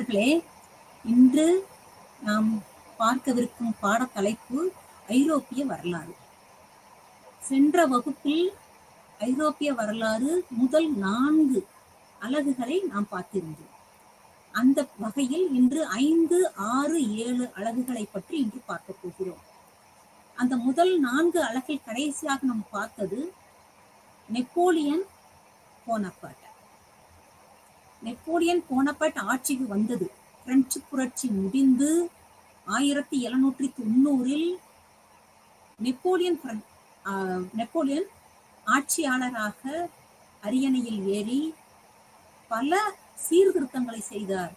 நண்பர்களே, இன்று நாம் பார்க்கவிருக்கும் பாடத்தலைப்பு ஐரோப்பிய வரலாறு. சென்ற வகுப்பில் ஐரோப்பிய வரலாறு முதல் 4 அலகுகளை நாம் பார்த்திருந்தோம். அந்த வகையில் இன்று 5, 6, 7 அலகுகளை பற்றி இன்று பார்க்க போகிறோம். அந்த முதல் 4 அலகில் கடைசியாக நாம் பார்த்தது நெப்போலியன் போனபார்ட். நெப்போலியன் போனபார்ட் ஆட்சிக்கு வந்தது. பிரெஞ்சு புரட்சி முடிந்து 1790 நெப்போலியன் ஆட்சியாளராக அரியணையில் ஏறி பல சீர்திருத்தங்களை செய்தார்.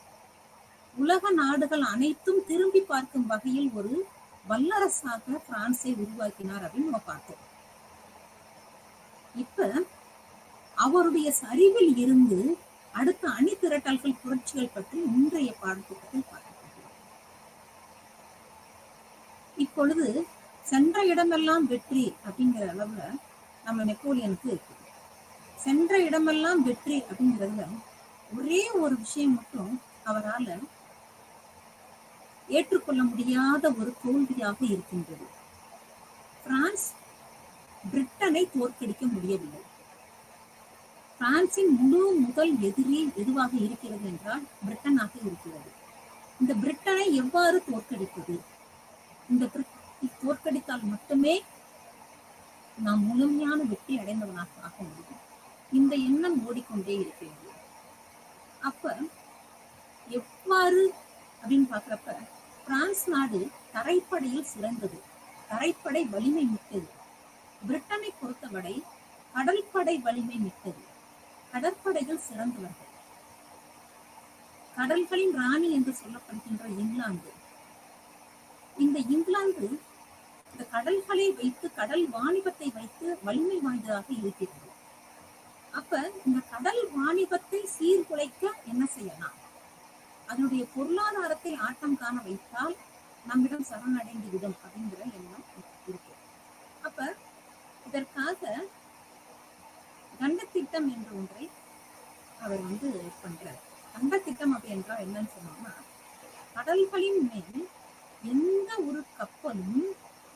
உலக நாடுகள் அனைத்தும் திரும்பி பார்க்கும் வகையில் ஒரு வல்லரசாக பிரான்சை உருவாக்கினார் அப்படின்னு நம்ம பார்த்தோம். இப்ப அவருடைய சரிவில் இருந்து அடுத்த அணி திரட்டல்கள் புரட்சிகள் பற்றி இன்றைய பாடத்திட்டத்தில் பார்க்க போகிறோம். இப்பொழுது சென்ற இடமெல்லாம் வெற்றி அப்படிங்கிற அளவுல நம்ம நெப்போலியனுக்கு இருக்கு. சென்ற இடமெல்லாம் வெற்றி அப்படிங்கிறதுல ஒரே ஒரு விஷயம் மட்டும் அவரால ஏற்றுக்கொள்ள முடியாத ஒரு தோல்வியாக இருக்கின்றது. பிரான்ஸ் பிரிட்டனை தோற்கடிக்க முடியவில்லை. பிரான்சின் முதல் எதிரி எதுவாக இருக்கிறது என்றால் பிரிட்டனாக இருக்கிறது. இந்த பிரிட்டனை எவ்வாறு தோற்கடிப்பது? இந்த தோற்கடித்தால் மட்டுமே நாம் முழுமையான வெற்றி அடைந்தவனாக ஆக முடியும். இந்த எண்ணம் ஓடிக்கொண்டே இருக்கிறது. அப்ப எவ்வாறு அப்படின்னு பாக்குறப்ப பிரான்ஸ் நாடு தரைப்படையில் சிறந்தது, தரைப்படை வலிமை மிக்கது. பிரிட்டனை பொறுத்தவரை கடற்படை வலிமை மிக்கது, கடற்படைகள் சிறந்தவர்கள். கடல்களின் ராணி என்று சொல்லப்படுகின்ற இங்கிலாந்து, இந்த இங்கிலாந்து இந்த கடல்களை வைத்து கடல் வாணிபத்தை வைத்து வலிமை வாய்ந்ததாக இருக்கிறது. அப்ப இந்த கடல் வாணிபத்தை சீர்குலைக்க என்ன செய்யலாம்? அதனுடைய பொருளாதாரத்தை ஆட்டம் காண வைத்தால் நம்மிடம் சரணடைந்து விடும் அப்படிங்கிற எண்ணம் இருக்கு. அப்ப இதற்காக கண்டத்திட்டம் என்ற ஒன்றை அவர் பண்றார். கண்டத்திட்டம் அப்படி என்றால் என்னன்னு சொன்னோம்னா, கடல்களின் மேல் எந்த ஒரு கப்பலும்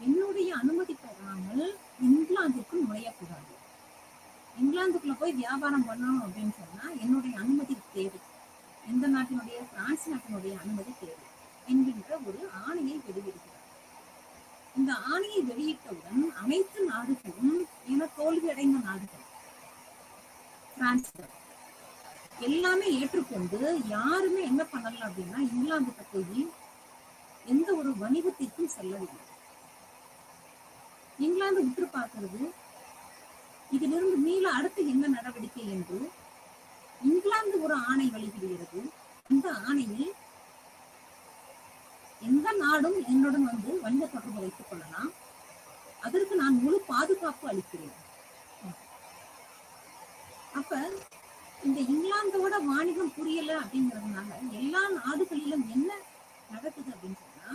என்னுடைய அனுமதி பெறாமல் இங்கிலாந்துக்கு நுழையக்கூடாது. இங்கிலாந்துக்குள்ள போய் வியாபாரம் பண்ணணும் அப்படின்னு சொன்னா என்னுடைய அனுமதி தேவை, எந்த நாட்டினுடைய பிரான்ஸ் நாட்டினுடைய அனுமதி தேவை என்கின்ற ஒரு ஆணையை வெளியிடுகிறார். இந்த ஆணையை வெளியிட்டவுடன் அனைத்து நாடுகளும் என தோல்வி அடைந்த நாடுகள் பிரான்ஸ் எல்லாமே ஏற்றுக்கொண்டு யாருமே என்ன பண்ணல அப்படின்னா இங்கிலாந்துக்கு போய் எந்த ஒரு வணிகத்திற்கும் செல்லவில்லை. இங்கிலாந்து உற்று பார்க்கிறது, இதிலிருந்து மீள அடுத்து என்ன நடவடிக்கை என்று இங்கிலாந்து ஒரு ஆணை வெளியிடுகிறது. இந்த ஆணையில் எந்த நாடும் என்னுடன் வணிக தொடர்பு வைத்துக் கொள்ளலாம், அதற்கு நான் முழு பாதுகாப்பு அளிக்கிறேன். அப்ப இந்த இங்கிலாந்தோட வாணிகம் புரியல அப்படிங்கிறதுனால எல்லா நாடுகளிலும் என்ன நடக்குது அப்படின்னு சொன்னா,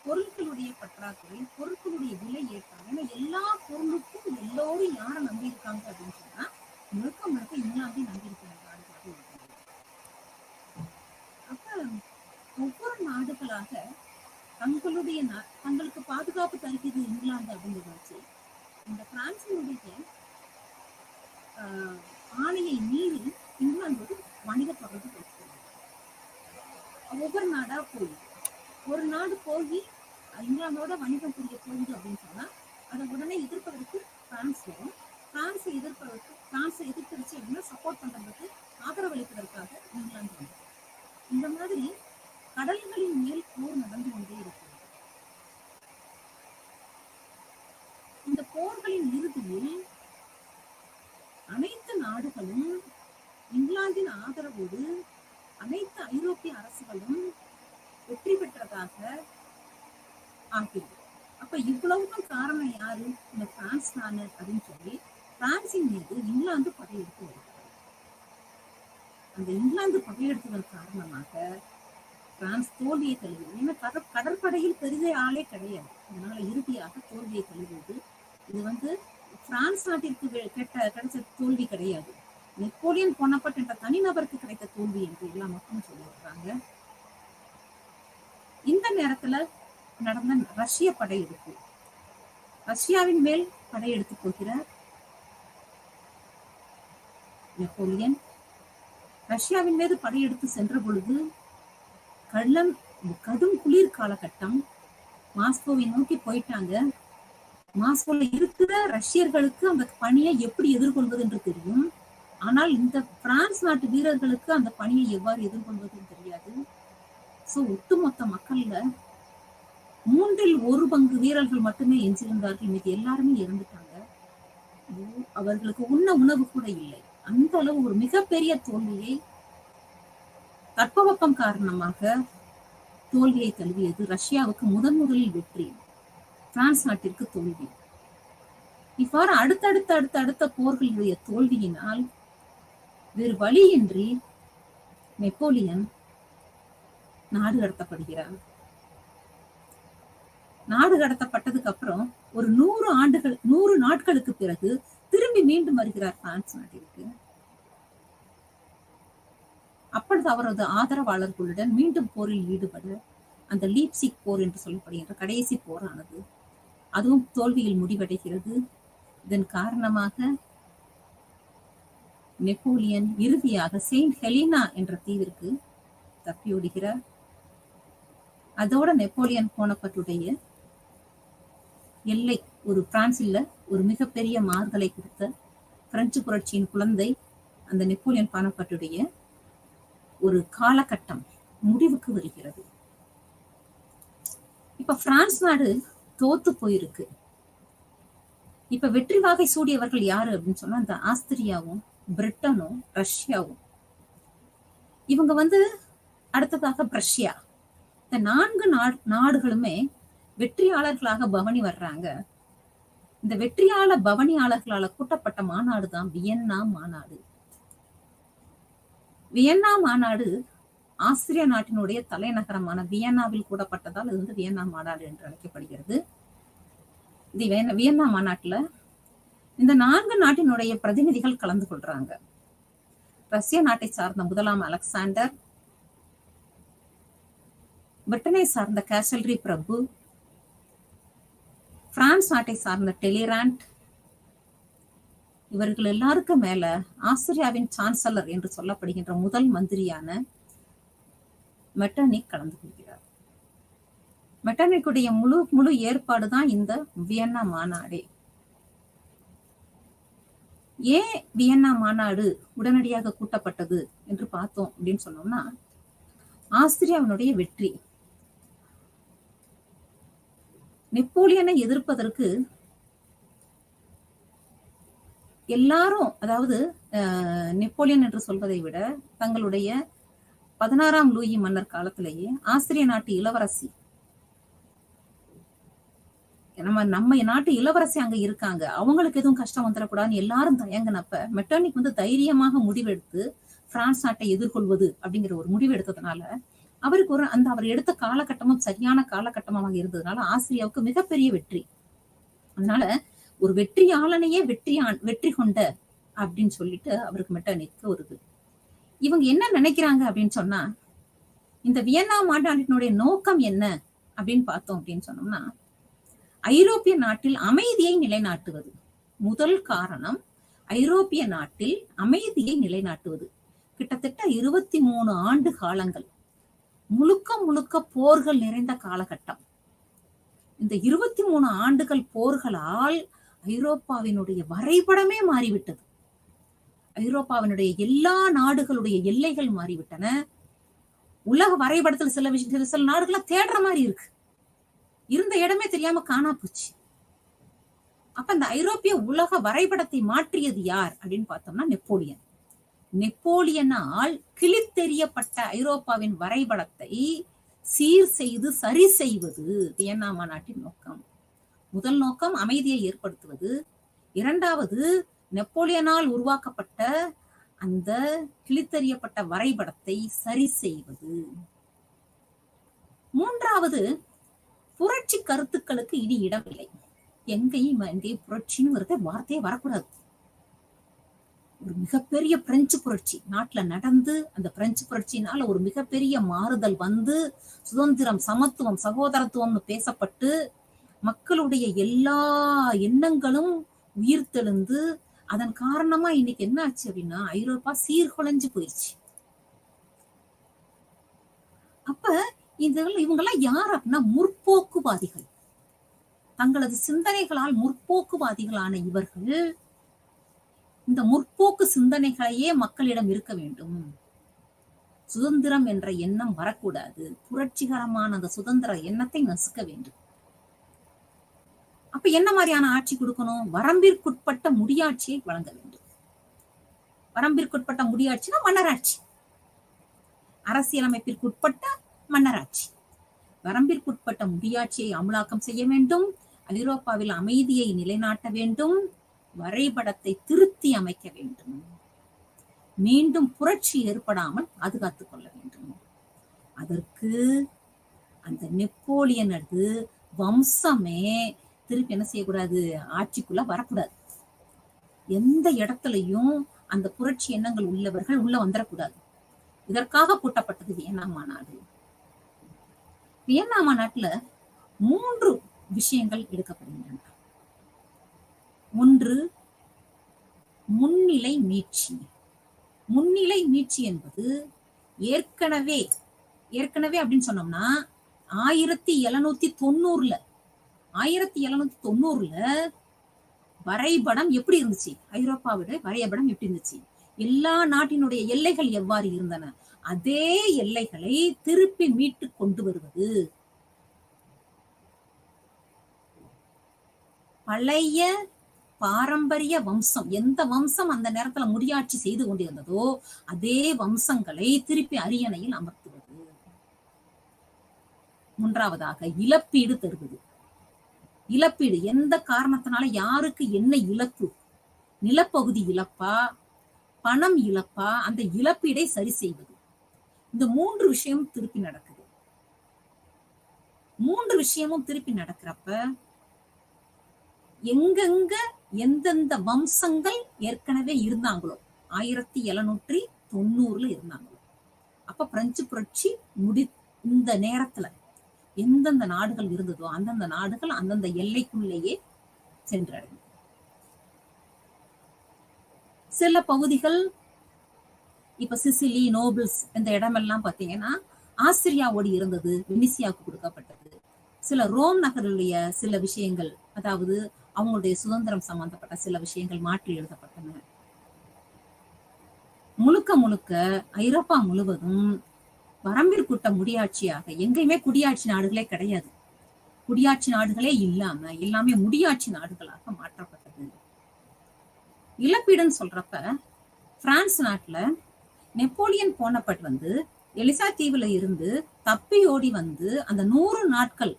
பொருட்களுடைய பற்றாக்குறை, பொருட்களுடைய விலை ஏற்றம். ஏன்னா எல்லா பொருளுக்கும் எல்லோரும் யாரை நம்பி இருக்காங்க அப்படின்னு சொன்னா முழுக்க இங்கிலாந்தை நம்பி இருக்கிற நாடுகளாக இருக்கிறது. அப்ப ஒவ்வொரு நாடுகளாக தங்களுக்கு பாதுகாப்பு தருகிறது இங்கிலாந்து அப்படிங்கிறத வச்சு இந்த பிரான்சினுடைய ஆணையை மீறி இங்கிலாந்து வணிக தொடர்பு வைக்கிறது. ஒவ்வொரு நாடா போய் ஒரு நாடு போய் இங்கிலாந்தோட வணிகம் புரிய போகுது அப்படின்னு சொன்னா அதை உடனே எதிர்ப்பதற்கு பிரான்ஸ் வரும். பிரான்ஸை எதிர்த்து அப்படின்னா சப்போர்ட் பண்றதுக்கு ஆதரவளிப்பதற்காக இங்கிலாந்து வரும். இந்த மாதிரி கடல்களின் மேல் போர் நடந்து கொண்டே இருக்கிறது. இந்த போர்களின் இறுதியில் அனைத்து நாடுகளும் இங்கிலாந்தின் ஆதரவோடு அனைத்து ஐரோப்பிய அரசுகளும் வெற்றி பெற்றதாக ஆகிறது. அப்ப இவ்வளவுக்கும் காரணம் யாரு? இந்த பிரான்ஸ் தானே அப்படின்னு சொல்லி பிரான்சின் மீது இங்கிலாந்து படையெடுத்து வருகிறது. அந்த இங்கிலாந்து படையெடுத்ததன் காரணமாக பிரான்ஸ் தோல்வியை தழுவுது. ஏன்னா கடற்படையில் பெரிய ஆளே கிடையாது, அதனால இறுதியாக தோல்வியை தழுவுது. இது பிரான்ஸ் நாட்டிற்கு கிடைச்ச தோல்வி கிடையாது, நெப்போலியன் போனபார்ட் என்ற தனிநபருக்கு கிடைத்த தோல்வி என்று எல்லா மக்களும் சொல்லியிருக்காங்க. இந்த நேரத்துல நடந்த ரஷ்ய படையெடுப்பு, ரஷ்யாவின் மேல் படையெடுத்து போகிறார் நெப்போலியன். ரஷ்யாவின் மீது படையெடுத்து சென்ற பொழுது கடும் குளிர் காலகட்டம், மாஸ்கோவை நோக்கி போயிட்டாங்க. மாஸ்கோல இருக்கிற ரஷ்யர்களுக்கு அந்த பணியை எப்படி எதிர்கொள்வது என்று தெரியும். ஆனால் இந்த பிரான்ஸ் நாட்டு வீரர்களுக்கு அந்த பணியை எவ்வாறு எதிர்கொள்வது தெரியாது. சோ ஒட்டுமொத்த மக்கள்ல 1/3 வீரர்கள் மட்டுமே எஞ்சிருந்தார்கள். மீது எல்லாருமே இறந்துட்டாங்க. அவர்களுக்கு உண்ண உணவு கூட இல்லை. அந்த அளவு ஒரு மிகப்பெரிய தோல்வியை, தட்பவெப்பம் காரணமாக தோல்வியை தழுவியது. ரஷ்யாவுக்கு முதலில் வெற்றி, பிரான்ஸ் நாட்டிற்கு தோல்வி. இவ்வாறு அடுத்த போர்களுடைய தோல்வியினால் வேறு வழியின்றி நெப்போலியன் நாடு கடத்தப்படுகிறார். நாடு கடத்தப்பட்டதுக்கு அப்புறம் ஒரு 100 நாட்களுக்கு பிறகு திரும்பி மீண்டும் வருகிறார் பிரான்ஸ் நாட்டிற்கு. அப்பொழுது அவரது ஆதரவாளர்களுடன் மீண்டும் போரில் ஈடுபட அந்த லீப்சிக் போர் என்று சொல்லப்படுகின்ற கடைசி போரானது, அதுவும் தோல்வியில் முடிவடைகிறது. இதன் காரணமாக நெப்போலியன் இறுதியாக செயின்ட் ஹெலினா என்ற தீவிற்கு தப்பியோடுகிறார். அதோட நெப்போலியன் போனப்பட்டுடைய எல்லை, ஒரு பிரான்சில் ஒரு மிகப்பெரிய மாறுதலை கொடுத்த பிரெஞ்சு புரட்சியின் குழந்தை அந்த நெப்போலியன் பானப்பட்டுடைய ஒரு காலகட்டம் முடிவுக்கு வருகிறது. இப்ப பிரான்ஸ் நாடு தோத்து போயிருக்கு. இப்ப வெற்றி வாகை சூடியவர்கள் யாரு அப்படின்னு சொன்னா இந்த ஆஸ்திரியாவும் பிரிட்டனும் ரஷ்யாவும். இவங்க அடுத்ததாக பிரஷ்யா. இந்த 4 நாடுகளுமே வெற்றியாளர்களாக பவனி வர்றாங்க. இந்த வெற்றியாளர் பவனியாளர்களால கூட்டப்பட்ட மாநாடு தான் வியன்னா மாநாடு. வியன்னா மாநாடு ஆஸ்திரியா நாட்டினுடைய தலைநகரமான வியன்னாவில் கூடப்பட்டதால் அது வியன்னா மாநாடு என்று அழைக்கப்படுகிறது. இந்த வியன்னா மாநாட்டுல இந்த 4 நாட்டினுடைய பிரதிநிதிகள் கலந்து கொள்றாங்க. ரஷ்ய நாட்டை சார்ந்த முதலாம் அலெக்சாண்டர், பிரிட்டனை சார்ந்த கேசல்ரி பிரபு, பிரான்ஸ் நாட்டை சார்ந்த டெலிராண்ட், இவர்கள் எல்லாருக்கும் மேல ஆஸ்திரியாவின் சான்சலர் என்று சொல்லப்படுகின்ற முதல் மந்திரியான மெட்டர்னிக் கலந்து கொள்கிறார். மெட்டர்னிக்குடைய முழு ஏற்பாடுதான் இந்த வியன்னா மாநாடே. ஏன் வியன்னா மாநாடு உடனடியாக கூட்டப்பட்டது என்று பார்த்தோம் அப்படின்னு சொன்னோம்னா, ஆஸ்திரியாவினுடைய வெற்றி. நெப்போலியனை எதிர்ப்பதற்கு எல்லாரும், அதாவது நெப்போலியன் என்று சொல்வதை விட தங்களுடைய 16ஆம் லூயி மன்னர் காலத்திலேயே ஆஸ்திரிய நாட்டு இளவரசி, நம்ம நாட்டு இளவரசி அங்க இருக்காங்க, அவங்களுக்கு எதுவும் கஷ்டம் வந்துடக்கூடாதுன்னு எல்லாரும் தயங்கினப்ப மெட்டர்னிக் தைரியமாக முடிவெடுத்து பிரான்ஸ் நாட்டை எதிர்கொள்வது அப்படிங்கிற ஒரு முடிவு எடுத்ததுனால அவருக்கு அவர் எடுத்த காலகட்டமும் சரியான காலகட்டமாக இருந்ததுனால ஆஸ்திரியாவுக்கு மிகப்பெரிய வெற்றி. அதனால ஒரு வெற்றியாளனையே வெற்றி கொண்ட அப்படின்னு சொல்லிட்டு அவருக்கு மெட்டர்னிக்கு வருது. இவங்க என்ன நினைக்கிறாங்க அப்படின்னு சொன்னா, இந்த வியன்னா மாநாட்டினுடைய நோக்கம் என்ன அப்படின்னு பார்த்தோம் அப்படின்னு சொன்னோம்னா, ஐரோப்பிய நாட்டில் அமைதியை நிலைநாட்டுவது. முதல் காரணம் ஐரோப்பிய நாட்டில் அமைதியை நிலைநாட்டுவது. கிட்டத்தட்ட 23 ஆண்டு காலங்கள் முழுக்க போர்கள் நிறைந்த காலகட்டம். இந்த 23 ஆண்டுகள் போர்களால் ஐரோப்பாவினுடைய வரைபடமே மாறிவிட்டது. ஐரோப்பாவினுடைய எல்லா நாடுகளுடைய எல்லைகள் மாறிவிட்டன. உலக வரைபடத்தில் சில நாடுகளை தேடுற மாதிரி இருக்கு. இருந்த இடமே தெரியாம காணா போச்சு. அப்ப இந்த ஐரோப்பிய உலக வரைபடத்தை மாற்றியது யார் அப்படின்னு பார்த்தோம்னா நெப்போலியன். நெப்போலியனால் கிழித்தெறியப்பட்ட ஐரோப்பாவின் வரைபடத்தை சீர் செய்து சரி செய்வது வியன்னா மாநாட்டின் நோக்கம். முதல் நோக்கம் அமைதியை ஏற்படுத்துவது. இரண்டாவது, நெப்போலியனால் உருவாக்கப்பட்ட அந்த கிழித்தெறியப்பட்ட வரைபடத்தை சரி செய்வது. மூன்றாவது, புரட்சி கருத்துக்களுக்கு இனி இடமில்லை. எங்கேயும் புரட்சின்னு வார்த்தையே வரக்கூடாது. ஒரு மிகப்பெரிய பிரெஞ்சு புரட்சி நாட்டுல நடந்து, அந்த பிரெஞ்சு புரட்சினால ஒரு மிகப்பெரிய மாறுதல் வந்து, சுதந்திரம், சமத்துவம், சகோதரத்துவம்னு பேசப்பட்டு, மக்களுடைய எல்லா எண்ணங்களும் உயிர்த்தெழுந்து, அதன் காரணமா இன்னைக்கு என்ன ஆச்சு அப்படின்னா, ஐரோப்பா சீர்குலைஞ்சு போயிடுச்சு. அப்ப இவங்கெல்லாம் யார் அப்படின்னா முற்போக்குவாதிகள். தங்களது சிந்தனைகளால் முற்போக்குவாதிகளான இவர்கள் இந்த முற்போக்கு சிந்தனைகளையே மக்களிடம் இருக்க வேண்டும். சுதந்திரம் என்ற எண்ணம் வரக்கூடாது. புரட்சிகரமான அந்த சுதந்திர எண்ணத்தை நசுக்க வேண்டும். அப்ப என்ன மாதிரியான ஆட்சி கொடுக்கணும்? வரம்பிற்குட்பட்ட முடியாட்சியை வழங்க வேண்டும். வரம்பிற்குட்பட்ட முடியாட்சினா மன்னராட்சி, அரசியலமைப்பிற்குட்பட்ட மன்னராட்சி. வரம்பிற்குட்பட்ட முடியாட்சியை அமலாக்கம் செய்ய வேண்டும். ஐரோப்பாவில் அமைதியை நிலைநாட்ட வேண்டும். வரைபடத்தை திருத்தி அமைக்க வேண்டும். மீண்டும் புரட்சி ஏற்படாமல் பாதுகாத்துக் கொள்ள வேண்டும். அதற்கு அந்த நெப்போலியனது வம்சமே திருப்பி என்ன செய்யக்கூடாது? ஆட்சிக்குள்ள வரக்கூடாது. எந்த இடத்துலையும் அந்த புரட்சி எண்ணங்கள் உள்ளவர்கள் உள்ள வந்துடக்கூடாது. இதற்காக கூட்டப்பட்டது வியன்னா மாநாடு. வியன்னா மாநாட்டுல 3 விஷயங்கள் எடுக்கப்படுகின்றன. ஒன்று, முன்னிலை மீட்சி. முன்னிலை மீட்சி என்பது ஏற்கனவே அப்படின்னு சொன்னோம்னா 1790ல வரைபடம் எப்படி இருந்துச்சு? ஐரோப்பாவுடைய வரைபடம் எப்படி இருந்துச்சு? எல்லா நாட்டினுடைய எல்லைகள் எவ்வாறு இருந்தன? அதே எல்லைகளை திருப்பி மீட்டு கொண்டு வருவது. பழைய பாரம்பரிய வம்சம், எந்த வம்சம் அந்த நேரத்துல முடியாட்சி செய்து கொண்டிருந்ததோ அதே வம்சங்களை திருப்பி அரியணையில் அமர்த்துவது. மூன்றாவதாக இழப்பீடு தருவது. இழப்பீடு எந்த காரணத்தினால யாருக்கு என்ன இழப்பு, நிலப்பகுதி இழப்பா, பணம் இழப்பா, அந்த இழப்பீடை சரி செய்வது. இந்த 3 விஷயமும் திருப்பி நடக்குது. 3 விஷயமும் திருப்பி நடக்கிறப்ப எங்கெங்க எந்தெந்த வம்சங்கள் ஏற்கனவே இருந்தாங்களோ 1790ல இருந்தாங்களோ, அப்ப பிரெஞ்சு புரட்சி இந்த நேரத்துல எந்தெந்த நாடுகள் இருந்ததோ அந்தந்த நாடுகள் அந்தந்த எல்லைக்குள்ளேயே சென்றடையும். சில பகுதிகள் இப்ப சிசிலி, நோபிள்ஸ் இந்த இடமெல்லாம் பாத்தீங்கன்னா ஆஸ்திரியாவோடு இருந்தது, வெனிசியாவுக்கு கொடுக்கப்பட்டது. சில ரோம் நகருடைய சில விஷயங்கள், அதாவது அவங்களுடைய சுதந்திரம் சம்பந்தப்பட்ட சில விஷயங்கள் மாற்றி எழுதப்பட்டன. முழுக்க முழுக்க ஐரோப்பா முழுவதும் வரம்பிற்குட்ட முடியாட்சியாக, எங்கேயுமே குடியாட்சி நாடுகளே கிடையாது. குடியாட்சி நாடுகளே இல்லாம எல்லாமே முடியாட்சி நாடுகளாக மாற்றப்பட்டது. இழப்பீடுன்னு சொல்றப்ப பிரான்ஸ் நாட்டுல நெப்போலியன் போனப்பட் வந்து எலிசா தீவுல இருந்து தப்பியோடி வந்து அந்த 100 நாட்கள்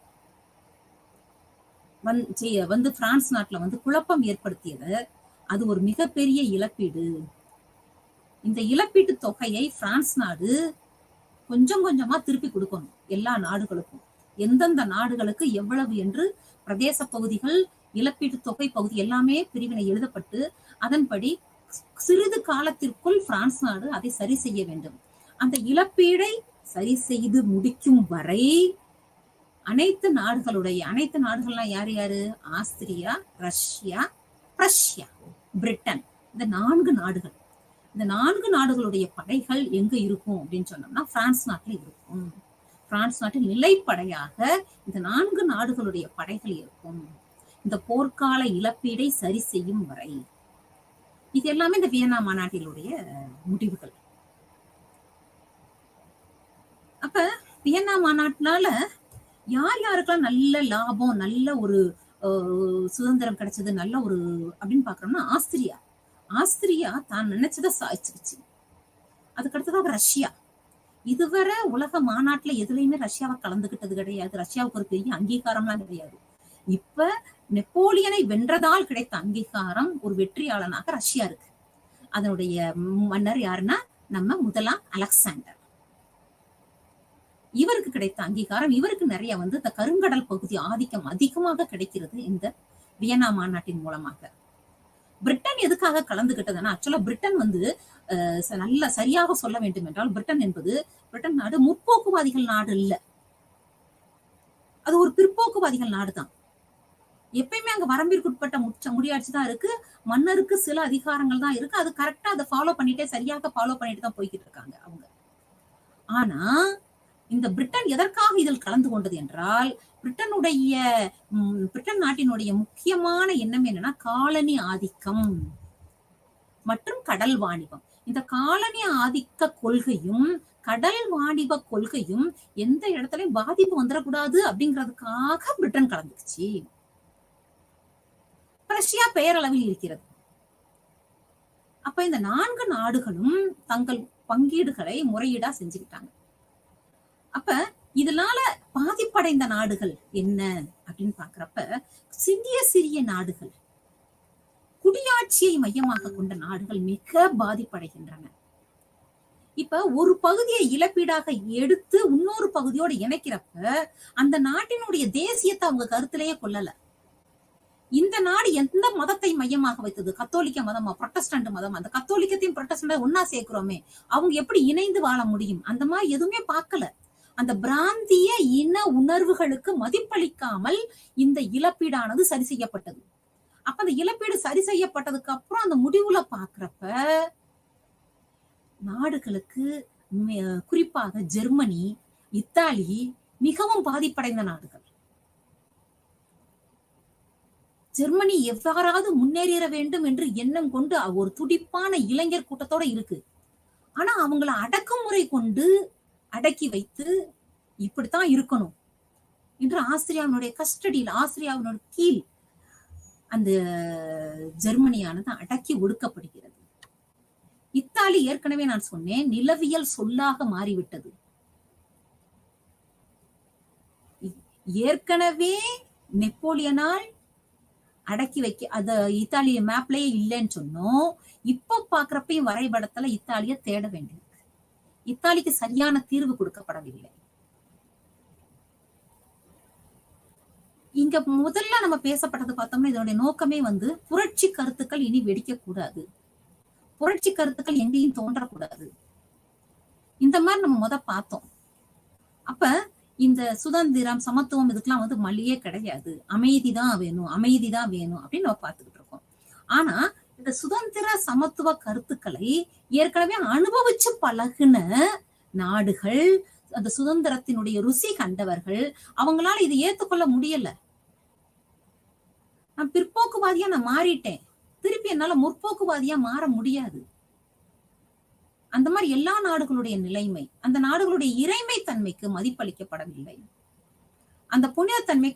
வந்து பிரான்ஸ் நாட்டுல வந்து குழப்பம் ஏற்படுத்தியது. அது ஒரு மிகப்பெரிய இழப்பீடு. இந்த இழப்பீட்டு தொகையை பிரான்ஸ் நாடு கொஞ்சம் கொஞ்சமா திருப்பி கொடுக்கணும் எல்லா நாடுகளுக்கும். எந்தெந்த நாடுகளுக்கு எவ்வளவு என்று பிரதேச பகுதிகள், இழப்பீட்டு தொகை பகுதி எல்லாமே பிரிவினை எழுதப்பட்டு அதன்படி சிறிது காலத்திற்குள் பிரான்ஸ் நாடு அதை சரி செய்ய வேண்டும். அந்த இழப்பீடை சரி செய்து முடிக்கும் வரை அனைத்து நாடுகள்லாம் யாரு யாரு? ஆஸ்திரியா, ரஷ்யா, பிரஷ்யா, பிரிட்டன், இந்த 4 நாடுகள். இந்த 4 நாடுகளுடைய படைகள் எங்க இருக்கும் அப்படின்னு சொன்னோம்னா பிரான்ஸ் நாட்டில் இருக்கும். பிரான்ஸ் நாட்டில் நிலைப்படையாக இந்த 4 நாடுகளுடைய படைகள் இருக்கும். இந்த போர்க்கால இழப்பீடை சரி செய்யும் வரை. இது எல்லாமே இந்த வியன்னா மாநாட்டினுடைய முடிவுகள். அப்ப வியன்னா மாநாட்டினால யார் யாருக்கெல்லாம் நல்ல லாபம், நல்ல ஒரு சுதந்திரம் கிடைச்சது, நல்ல ஒரு அப்படின்னு பாக்குறோம்னா ஆஸ்திரியா தான் நினைச்சதை சாதிச்சிருச்சு. அதுக்கடுத்ததாக ரஷ்யா. இதுவரை உலக மாநாட்டுல எதுலையுமே ரஷ்யாவை கலந்துகிட்டது கிடையாது. ரஷ்யாவுக்கு ஒரு பெரிய அங்கீகாரம்லாம் கிடையாது. இப்ப நெப்போலியனை வென்றதால் கிடைத்த அங்கீகாரம், ஒரு வெற்றியாளனாக ரஷ்யா இருக்கு. அதனுடைய மன்னர் யாருன்னா நம்ம முதலாம் அலெக்சாண்டர். இவருக்கு கிடைத்த அங்கீகாரம், இவருக்கு நிறைய வந்து இந்த கருங்கடல் பகுதி ஆதிக்கம் அதிகமாக கிடைக்கிறது இந்த வியன்னா மாநாட்டின் மூலமாக. பிரிட்டன் பிரிட்டன் எதுக்காக கலந்துகிட்டதுன்னா, ஆக்சுவலா பிரிட்டன் வந்து நல்ல சரியாக சொல்ல வேண்டும் என்றால், பிரிட்டன் நாடு முற்போக்குவாதிகள் நாடு இல்ல. அது ஒரு பிற்போக்குவாதிகள் நாடு தான். எப்பயுமே அங்க வரம்பிற்குட்பட்ட முடியாட்சி தான் இருக்கு. மன்னருக்கு சில அதிகாரங்கள் தான் இருக்கு. அது கரெக்டா அதை சரியாக ஃபாலோ பண்ணிட்டு தான் போய்கிட்டு இருக்காங்க அவங்க. ஆனா இந்த பிரிட்டன் எதற்காக இதில் கலந்து கொண்டது என்றால், பிரிட்டன் நாட்டினுடைய முக்கியமான எண்ணம் என்னன்னா, காலனி ஆதிக்கம் மற்றும் கடல் வாணிபம். இந்த காலனி ஆதிக்க கொள்கையும் கடல் வாணிப கொள்கையும் எந்த இடத்துலயும் பாதிப்பு வந்துடக்கூடாது அப்படிங்கிறதுக்காக பிரிட்டன் கலந்துச்சு. ரஷ்யா பெயரளவில் இருக்கிறது. அப்ப இந்த 4 நாடுகளும் தங்கள் பங்கீடுகளை முறையீடா செஞ்சுக்கிட்டாங்க. அப்ப இதனால பாதிப்படைந்த நாடுகள் என்ன அப்படின்னு பாக்குறப்ப, சிறிய நாடுகள், குடியாட்சியை மையமாக கொண்ட நாடுகள் மிக பாதிப்படைகின்றன. இப்ப ஒரு பகுதியை இழப்பீடாக எடுத்து இன்னொரு பகுதியோட இணைக்கிறப்ப அந்த நாட்டினுடைய தேசியத்தை அவங்க கருத்திலேயே கொள்ளல. இந்த நாடு எந்த மதத்தை மையமாக வைத்தது? கத்தோலிக்க மதமா, புரொட்டஸ்டன்ட் மதமா? அந்த கத்தோலிக்கத்தையும் புரொட்டஸ்டன்ட் ஒன்னா சேர்க்கிறோமே, அவங்க எப்படி இணைந்து வாழ முடியும்? அந்த மாதிரி எதுவுமே பார்க்கல. அந்த பிராந்திய இன உணர்வுகளுக்கு மதிப்பளிக்காமல் இந்த இழப்பீடானது சரி செய்யப்பட்டது. அப்ப அந்த இழப்பீடு சரி செய்யப்பட்டதுக்கு அப்புறம் அந்த முடிவுல பாக்குறப்ப நாடுகளுக்கு, குறிப்பாக ஜெர்மனி, இத்தாலி மிகவும் பாதிப்படைந்த நாடுகள். ஜெர்மனி எவ்வாறாவது முன்னேறிட வேண்டும் என்று எண்ணம் கொண்டு ஒரு துடிப்பான இளைஞர் கூட்டத்தோட இருக்கு. ஆனா அவங்களை அடக்குமுறை கொண்டு அடக்கி வைத்து இப்படித்தான் இருக்கணும் என்று ஆஸ்திரியாவினுடைய கீழ் அந்த ஜெர்மனியானது அடக்கி ஒடுக்கப்படுகிறது. இத்தாலி ஏற்கனவே நான் சொன்னேன், நிலவியல் சொல்லாக மாறிவிட்டது. ஏற்கனவே நெப்போலியனால் அடக்கி வைக்க அத இத்தாலிய மேப்லயே இல்லைன்னு சொன்னோம். இப்ப பாக்குறப்பையும் வரைபடத்துல இத்தாலிய தேட வேண்டியிருக்கு. இத்தாலிக்கு சரியான தீர்வு கொடுக்கப்படவில்லை. இங்க முதல்ல நம்ம பேசப்பட்டது பார்த்தோம்னா, இதனுடைய நோக்கமே வந்து புரட்சி கருத்துக்கள் இனி வெடிக்க கூடாது, புரட்சி கருத்துக்கள் எங்கேயும் தோன்றக்கூடாது. இந்த மாதிரி நம்ம பார்த்தோம். அப்ப இந்த சுதந்திரம், சமத்துவம் இதுக்கெல்லாம் வந்து மல்லியே கிடையாது. அமைதிதான் வேணும் அப்படின்னு நம்ம பார்த்துக்கிட்டு இருக்கோம். ஆனா இந்த சுதந்திர சமத்துவ கருத்துக்களை ஏற்கனவே அனுபவிச்சு பழகுன நாடுகள், அந்த சுதந்திரத்தினுடைய ருசி கண்டவர்கள், அவங்களால இதை ஏத்துக்கொள்ள முடியல. நான் பிற்போக்குவாதியா நான் மாறிட்டேன், திருப்பி என்னால முற்போக்குவாதியா மாற முடியாது. அந்த மாதிரி எல்லா நாடுகளுடைய நிலைமை, அந்த நாடுகளுடைய இறைமை தன்மைக்கு மதிப்பளிக்கப்படவில்லை, அந்த புனிதத்தன்மை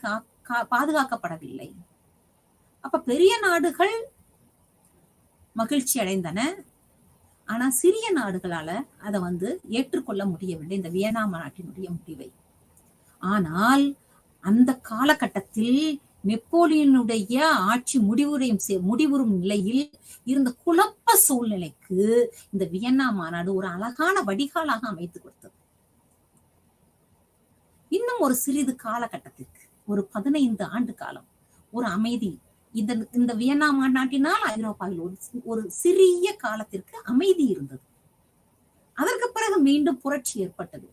பாதுகாக்கப்படவில்லை. அப்ப பெரிய நாடுகள் மகிழ்ச்சி அடைந்தன, ஆனா சிறிய நாடுகளால அதை வந்து ஏற்றுக்கொள்ள முடியவில்லை, இந்த வியன்னா மாநாட்டினுடைய முடிவை. ஆனால் அந்த காலகட்டத்தில் நெப்போலியனுடைய ஆட்சி முடிவுறும் நிலையில் இருந்த குழப்ப சூழ்நிலைக்கு இந்த வியன்னா மாநாடு ஒரு அழகான வடிகாலாக அமைத்து கொடுத்தது. இன்னும் ஒரு சிறிது காலகட்டத்திற்கு, ஒரு 15 ஆண்டு காலம் ஒரு அமைதி, இந்த வியன்னா மாநாட்டினால் ஐரோப்பாவில் ஒரு சிறிய காலத்திற்கு அமைதி இருந்தது. அதற்கு பிறகு மீண்டும் புரட்சி ஏற்பட்டது.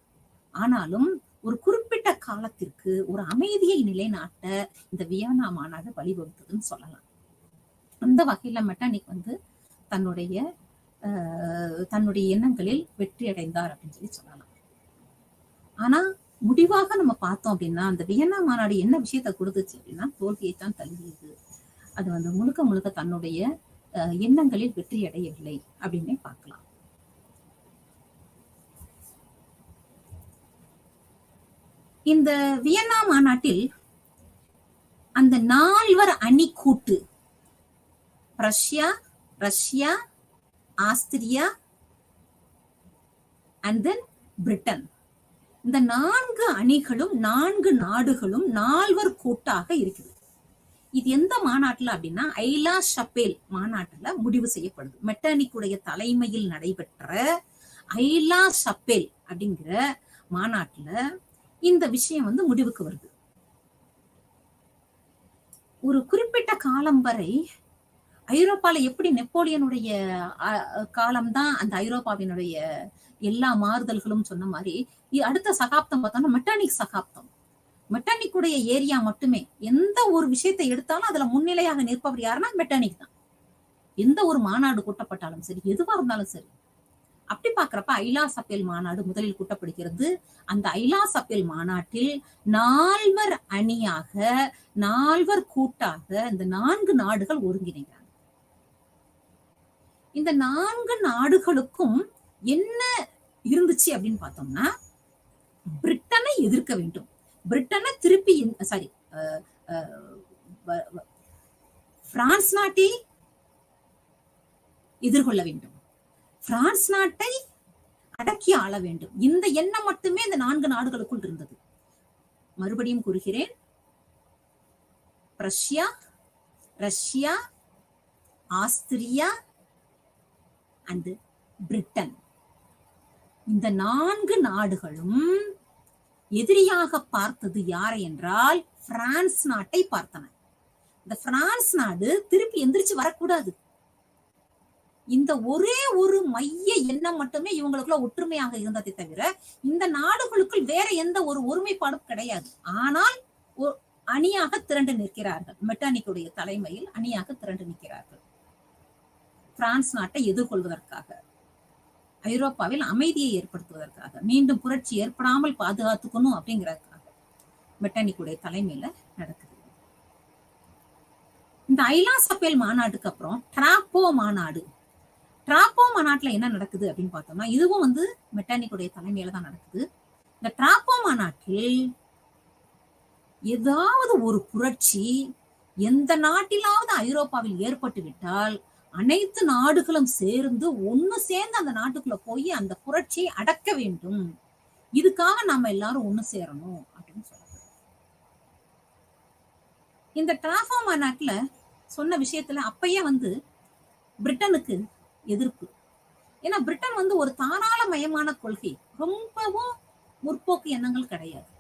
ஆனாலும் ஒரு குறிப்பிட்ட காலத்திற்கு ஒரு அமைதியை நிலைநாட்ட இந்த வியன்னா மாநாடு வழிவகுத்ததுன்னு சொல்லலாம். அந்த வகையில மெட்டர்னிக் வந்து தன்னுடைய எண்ணங்களில் வெற்றி அடைந்தார் அப்படின்னு சொல்லலாம். ஆனா முடிவாக நம்ம பார்த்தோம் அப்படின்னா, அந்த வியன்னா மாநாடு என்ன விஷயத்த கொடுத்துச்சு அப்படின்னா, தோல்வியைத்தான் தழுவியது. அது வந்து முழுக்க தன்னுடைய எண்ணங்களில் வெற்றி அடையவில்லை அப்படின்னே பார்க்கலாம். இந்த வியன்னா மாநாட்டில் அந்த 4 அணி கூட்டு, Russia, Austria and then Britain, இந்த 4 அணிகளும் 4 நாடுகளும் 4 கூட்டாக இருக்குது. இது எந்த மாநாட்டுல அப்படின்னா, ஐலா ஷப்பேல் மாநாட்டுல முடிவு செய்யப்படுது. மெட்டர்னிக்குடைய தலைமையில் நடைபெற்ற ஐலா ஷப்பேல் அப்படிங்கிற மாநாட்டுல இந்த விஷயம் வந்து முடிவுக்கு வருது. ஒரு குறிப்பிட்ட காலம் வரை ஐரோப்பால எப்படி நெப்போலியனுடைய காலம்தான் அந்த ஐரோப்பாவினுடைய எல்லா மாறுதல்களும் சொன்ன மாதிரி அடுத்த சகாப்தம் பார்த்தோம்னா மெட்டானிக் சகாப்தம். மெட்டானிக்குடைய ஏரியா மட்டுமே. எந்த ஒரு விஷயத்தை எடுத்தாலும் அதுல முன்னிலையாக நிற்பவர் யாருன்னா மெட்டானிக் தான். எந்த ஒரு மாநாடு கூட்டப்பட்டாலும் சரி, எதுவா இருந்தாலும் சரி. அப்படி பாக்குறப்ப ஐலா சப்பேல் மாநாடு முதலில் கூட்டப்படுகிறது. அந்த ஐலா சப்பேல் மாநாட்டில் 4 அணியாக 4 கூட்டாக இந்த 4 நாடுகள் ஒருங்கிணைகிறாங்க. இந்த 4 நாடுகளுக்கும் என்ன இருந்துச்சு அப்படின்னு பார்த்தோம்னா, பிரிட்டனை எதிர்க்க வேண்டும், பிரிட்டனை திருப்பி சாரி பிரான்ஸ் நாட்டை எதிர்கொள்ள வேண்டும், பிரான்ஸ் நாட்டை அடக்கி ஆள வேண்டும். இந்த எண்ணம் மட்டுமே இந்த 4 நாடுகளுக்குள் இருந்தது. மறுபடியும் கூறுகிறேன், Prussia, Russia, Austria and Britain, இந்த 4 நாடுகளும் எதிரியாக பார்த்தது யாரை என்றால் பிரான்ஸ் நாட்டை பார்த்தன. இந்த பிரான்ஸ் நாடு திருப்பி எந்திரிச்சு வரக்கூடாது. இந்த ஒரே ஒரு மைய எண்ணம் மட்டுமே இவங்களுக்குள்ள ஒற்றுமையாக இருந்ததை தவிர இந்த நாடுகளுக்குள் வேற எந்த ஒரு ஒருமைப்பாடும் கிடையாது. ஆனால் அணியாக திரண்டு நிற்கிறார்கள். மெட்டானிக்குடைய தலைமையில் அணியாக திரண்டு நிற்கிறார்கள் பிரான்ஸ் நாட்டை எதிர்கொள்வதற்காக, ஐரோப்பாவில் அமைதியை ஏற்படுத்துவதற்காக, மீண்டும் புரட்சி ஏற்படாமல் பாதுகாத்துக்கணும் அப்படிங்கிறதுக்காக மெட்டானிக்குடைய தலைமையில நடக்குது. இந்த ஐலா சப்பேல் மாநாட்டுக்கு அப்புறம் டிராப்போ மாநாடு. டிராப்போ மாநாட்டுல என்ன நடக்குது அப்படின்னு பார்த்தோம்னா, இதுவும் வந்து மெட்டானிக்குடைய தலைமையில தான் நடக்குது. இந்த டிராப்போ மாநாட்டில் ஏதாவது ஒரு புரட்சி எந்த நாட்டிலாவது ஐரோப்பாவில் ஏற்பட்டு விட்டால் அனைத்து நாடுகளும் சேர்ந்து ஒண்ணு சேர்ந்து அந்த நாட்டுக்குள்ள போய் அந்த புரட்சியை அடக்க வேண்டும். இதுக்காக நாம எல்லாரும் ஒண்ணு சேரணும் அப்படின்னு சொல்றாங்க. இந்த டிராப்போ மாநாட்டுல சொன்ன விஷயத்துல அப்பயே வந்து பிரிட்டனுக்கு எதிர்ப்பு. ஏன்னா பிரிட்டன் வந்து ஒரு தாராளமயமான கொள்கை, ரொம்பவும் முற்போக்கு எண்ணங்கள் கிடையாது.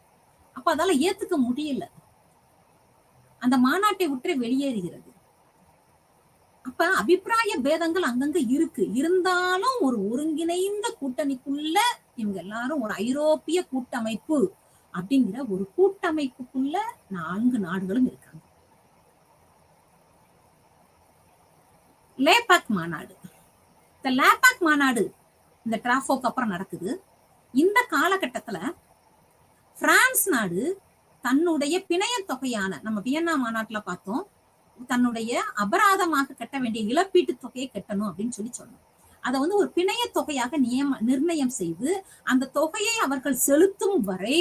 அப்ப அதால ஏத்துக்க முடியல. அந்த மாநாட்டை விட்டு வெளியேறுகிறது. அப்ப அபிப்பிராய பேதங்கள் அங்கங்க இருக்கு. இருந்தாலும் ஒரு ஒருங்கிணைந்த கூட்டணிக்குள்ள இவங்க எல்லாரும் ஒரு ஐரோப்பிய கூட்டமைப்பு அப்படிங்கிற ஒரு கூட்டமைப்புக்குள்ள 4 நாடுகளும் இருக்காங்க. லேபாக் மாநாடு. இந்த லேபாக் மாநாடு இந்த டிராப்போக்கு அப்புறம் நடக்குது. இந்த காலகட்டத்துல பிரான்ஸ் நாடு தன்னுடைய பிணைய தொகையான, நம்ம வியன்னா மாநாட்டுல பார்த்தோம், தன்னுடைய அபராதமாக கட்ட வேண்டிய இழப்பீட்டு தொகையை கட்டணும் அப்படின்னு சொன்னோம். அதை வந்து ஒரு பிணைய தொகையாக நிர்ணயம் செய்து அந்த தொகையை அவர்கள் செலுத்தும் வரை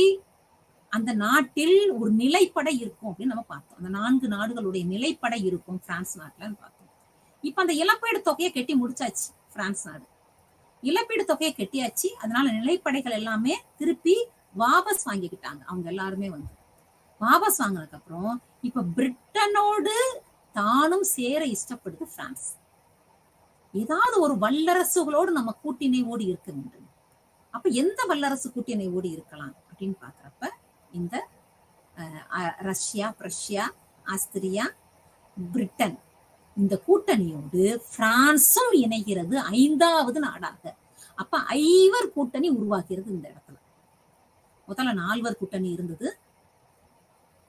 அந்த நாட்டில் ஒரு நிலைப்படை இருக்கும் அப்படின்னு நம்ம பார்த்தோம். அந்த 4 நாடுகளுடைய நிலைப்படை இருக்கும் பிரான்ஸ் நாட்டுல பார்த்தோம். இப்ப அந்த இழப்பீடு தொகையை கட்டி முடிச்சாச்சு. பிரான்ஸ் நாடு இழப்பீடு தொகையை கட்டியாச்சு. அதனால நிலைப்படைகள் எல்லாமே திருப்பி வாபஸ் வாங்கிக்கிட்டாங்க. அவங்க எல்லாருமே வந்து வாபஸ் வாங்கினதுக்கு அப்புறம் இப்ப பிரிட்டனோடு தானும் சேர இஷ்டப்படுது பிரான்ஸ். ஏதாவது ஒரு வல்லரசுகளோடு நம்ம கூட்டிணைவோடு இருக்க வேண்டும். அப்ப எந்த வல்லரசு கூட்டிணைவோடு இருக்கலாம் அப்படின்னு பாக்குறப்ப இந்த ரஷ்யா, பிரஷ்யா, ஆஸ்திரியா, பிரிட்டன் இந்த கூட்டணியோடு பிரான்சும் இணைகிறது 5வது நாடாக. அப்ப 5 கூட்டணி உருவாகிறது இந்த இடத்துல. முதல்ல 4 கூட்டணி இருந்தது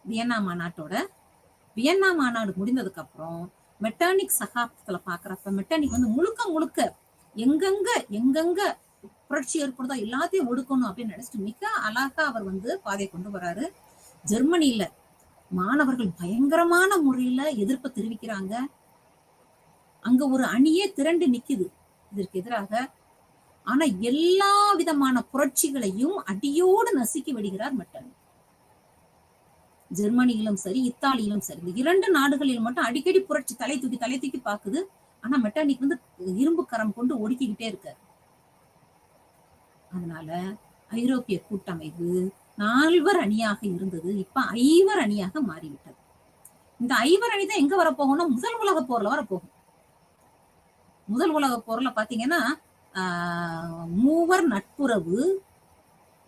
வியன்னா மாநாட்டோட. வியன்னா மாநாடு முடிந்ததுக்கு அப்புறம் மெட்டானிக் சகாப்தத்துல பாக்குறப்ப மெட்டானிக் வந்து முழுக்க எங்கெங்க புரட்சி ஏற்படுதோ எல்லாத்தையும் ஒடுக்கணும் அப்படின்னு நினைச்சிட்டு மிக அழகா அவர் வந்து பாதை கொண்டு வராரு. ஜெர்மனியில மாணவர்கள் பயங்கரமான முறையில எதிர்ப்பு தெரிவிக்கிறாங்க. அங்க ஒரு அணியே திரண்டு நிக்குது இதற்கு எதிராக. ஆனா எல்லா விதமான புரட்சிகளையும் அடியோடு நசுக்கி விடுகிறார் மெட்டானிக். ஜெர்மனியிலும் சரி, இத்தாலியிலும் சரி, இந்த 2 நாடுகளில் மட்டும் அடிக்கடி புரட்சி தலை தூக்கி பாக்குது. ஆனா மெட்டானிக் வந்து இரும்பு கரம் கொண்டு ஒடுக்கிக்கிட்டே இருக்காரு. அதனால ஐரோப்பிய கூட்டமைப்பு 4 அணியாக இருந்தது, இப்ப 5 அணியாக மாறிவிட்டது. இந்த 5 அணி தான் எங்க வரப்போகும்னா முதல் உலக போர்ல வரப்போகும். முதல் உலக போர்ல பாத்தீங்கன்னா 3 நட்புறவு,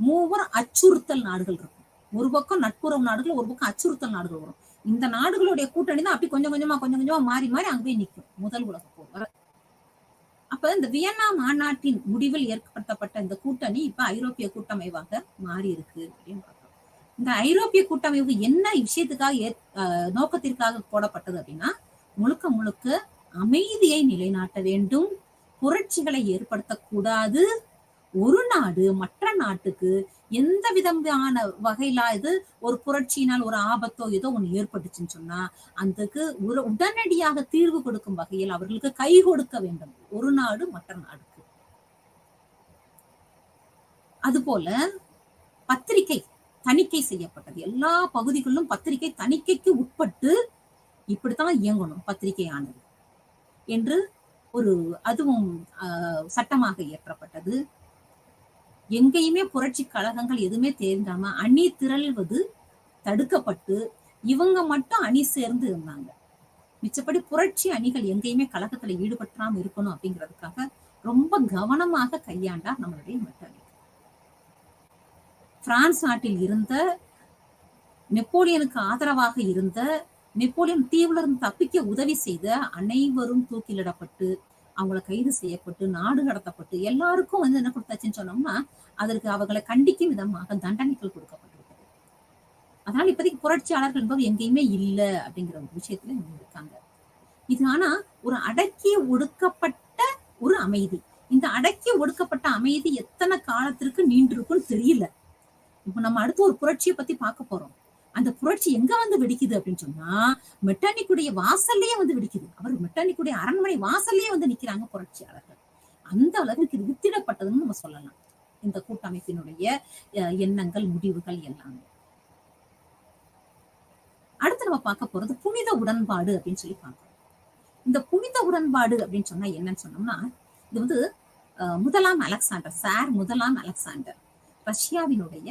3 அச்சுறுத்தல் நாடுகள் இருக்கும். ஒரு பக்கம் நட்புறவு நாடுகள், ஒரு பக்கம் அச்சுறுத்தல் நாடுகள் வரும். இந்த நாடுகளுடைய கூட்டணி தான் அப்படி கொஞ்சம் கொஞ்சமா மாறி மாறி அங்க போய் நிற்கும் முதல் உலக போர் வர. அப்ப இந்த வியன்னா மாநாட்டின் முடிவில் ஏற்படுத்தப்பட்ட இந்த கூட்டணி இப்ப ஐரோப்பிய கூட்டமைவாக மாறி இருக்கு அப்படின்னு பார்க்கிறோம். இந்த ஐரோப்பிய கூட்டமைவு என்ன விஷயத்துக்காக நோக்கத்திற்காக போடப்பட்டது அப்படின்னா, முழுக்க முழுக்க அமைதியை நிலைநாட்ட வேண்டும், புரட்சிகளை ஏற்படுத்தக்கூடாது, ஒரு நாடு மற்ற நாட்டுக்கு எந்த விதமான வகையில இது ஒரு புரட்சியினால் ஒரு ஆபத்தோ ஏதோ ஒண்ணு ஏற்பட்டுச்சுன்னு சொன்னா அதுக்கு உடனடியாக தீர்வு கொடுக்கும் வகையில் அவர்களுக்கு கை கொடுக்க வேண்டும் ஒரு நாடு மற்ற நாடுக்கு. அதுபோல பத்திரிகை தணிக்கை செய்யப்பட்டது. எல்லா பகுதிகளிலும் பத்திரிகை தணிக்கைக்கு உட்பட்டு இப்படித்தான் இயங்கணும் பத்திரிகையானது என்று ஒரு அதுவும் சட்டமாக இயற்றப்பட்டது. எங்கேயுமே புரட்சி கழகங்கள் எதுவுமே தேர்ந்தாம அணி திரள்வது தடுக்கப்பட்டு இவங்க மட்டும் அணி சேர்ந்து இருந்தாங்க. மிச்சப்படி புரட்சி அணிகள் எங்கேயுமே கழகத்துல ஈடுபட்டாம இருக்கணும் அப்படிங்கிறதுக்காக ரொம்ப கவனமாக கையாண்டார் நம்மளுடைய மெட்டர்னிக். பிரான்ஸ் நாட்டில் இருந்த நெப்போலியனுக்கு ஆதரவாக இருந்த நெப்போலியன் தீவுல இருந்து தப்பிக்க உதவி செய்த அனைவரும் தூக்கிலிடப்பட்டு அவங்கள கைது செய்யப்பட்டு நாடு கடத்தப்பட்டு எல்லாருக்கும் வந்து என்ன கொடுத்தாச்சுன்னு சொன்னோம்னா அதற்கு அவர்களை கண்டிக்கும் விதமாக தண்டனைகள் கொடுக்கப்பட்டிருக்கிறது. அதனால இப்போதைக்கு புரட்சியாளர்கள் என்பது எங்கேயுமே இல்லை அப்படிங்கிற ஒரு விஷயத்துல இருக்காங்க. இது ஆனா ஒரு அடக்கி ஒடுக்கப்பட்ட ஒரு அமைதி. இந்த அடக்கி ஒடுக்கப்பட்ட அமைதி எத்தனை காலத்திற்கு நீண்டு இருக்குன்னு தெரியல. இப்ப நம்ம அடுத்து ஒரு புரட்சியை பத்தி பார்க்க போறோம். அந்த புரட்சி எங்க வந்து வெடிக்குது அப்படின்னு சொன்னா மெட்டர்னிக்குடைய வாசல்லையே வந்து வெடிக்குது. அவர் மெட்டர்னிக்குடைய அரண்மனை வாசல்லையே வந்து நிக்கிறாங்க புரட்சியாளர்கள். அந்த அளவுக்கு இது வித்திடப்பட்டதுன்னு நம்ம சொல்லலாம் இந்த கூட்டமைப்பினுடைய எண்ணங்கள் முடிவுகள் எல்லாமே. அடுத்து நம்ம பார்க்க போறது புனித உடன்பாடு அப்படின்னு சொல்லி பார்க்கிறோம். இந்த புனித உடன்பாடு அப்படின்னு சொன்னா என்னன்னு சொன்னோம்னா இது வந்து முதலாம் அலெக்சாண்டர் சார் முதலாம் அலெக்சாண்டர் ரஷ்யாவினுடைய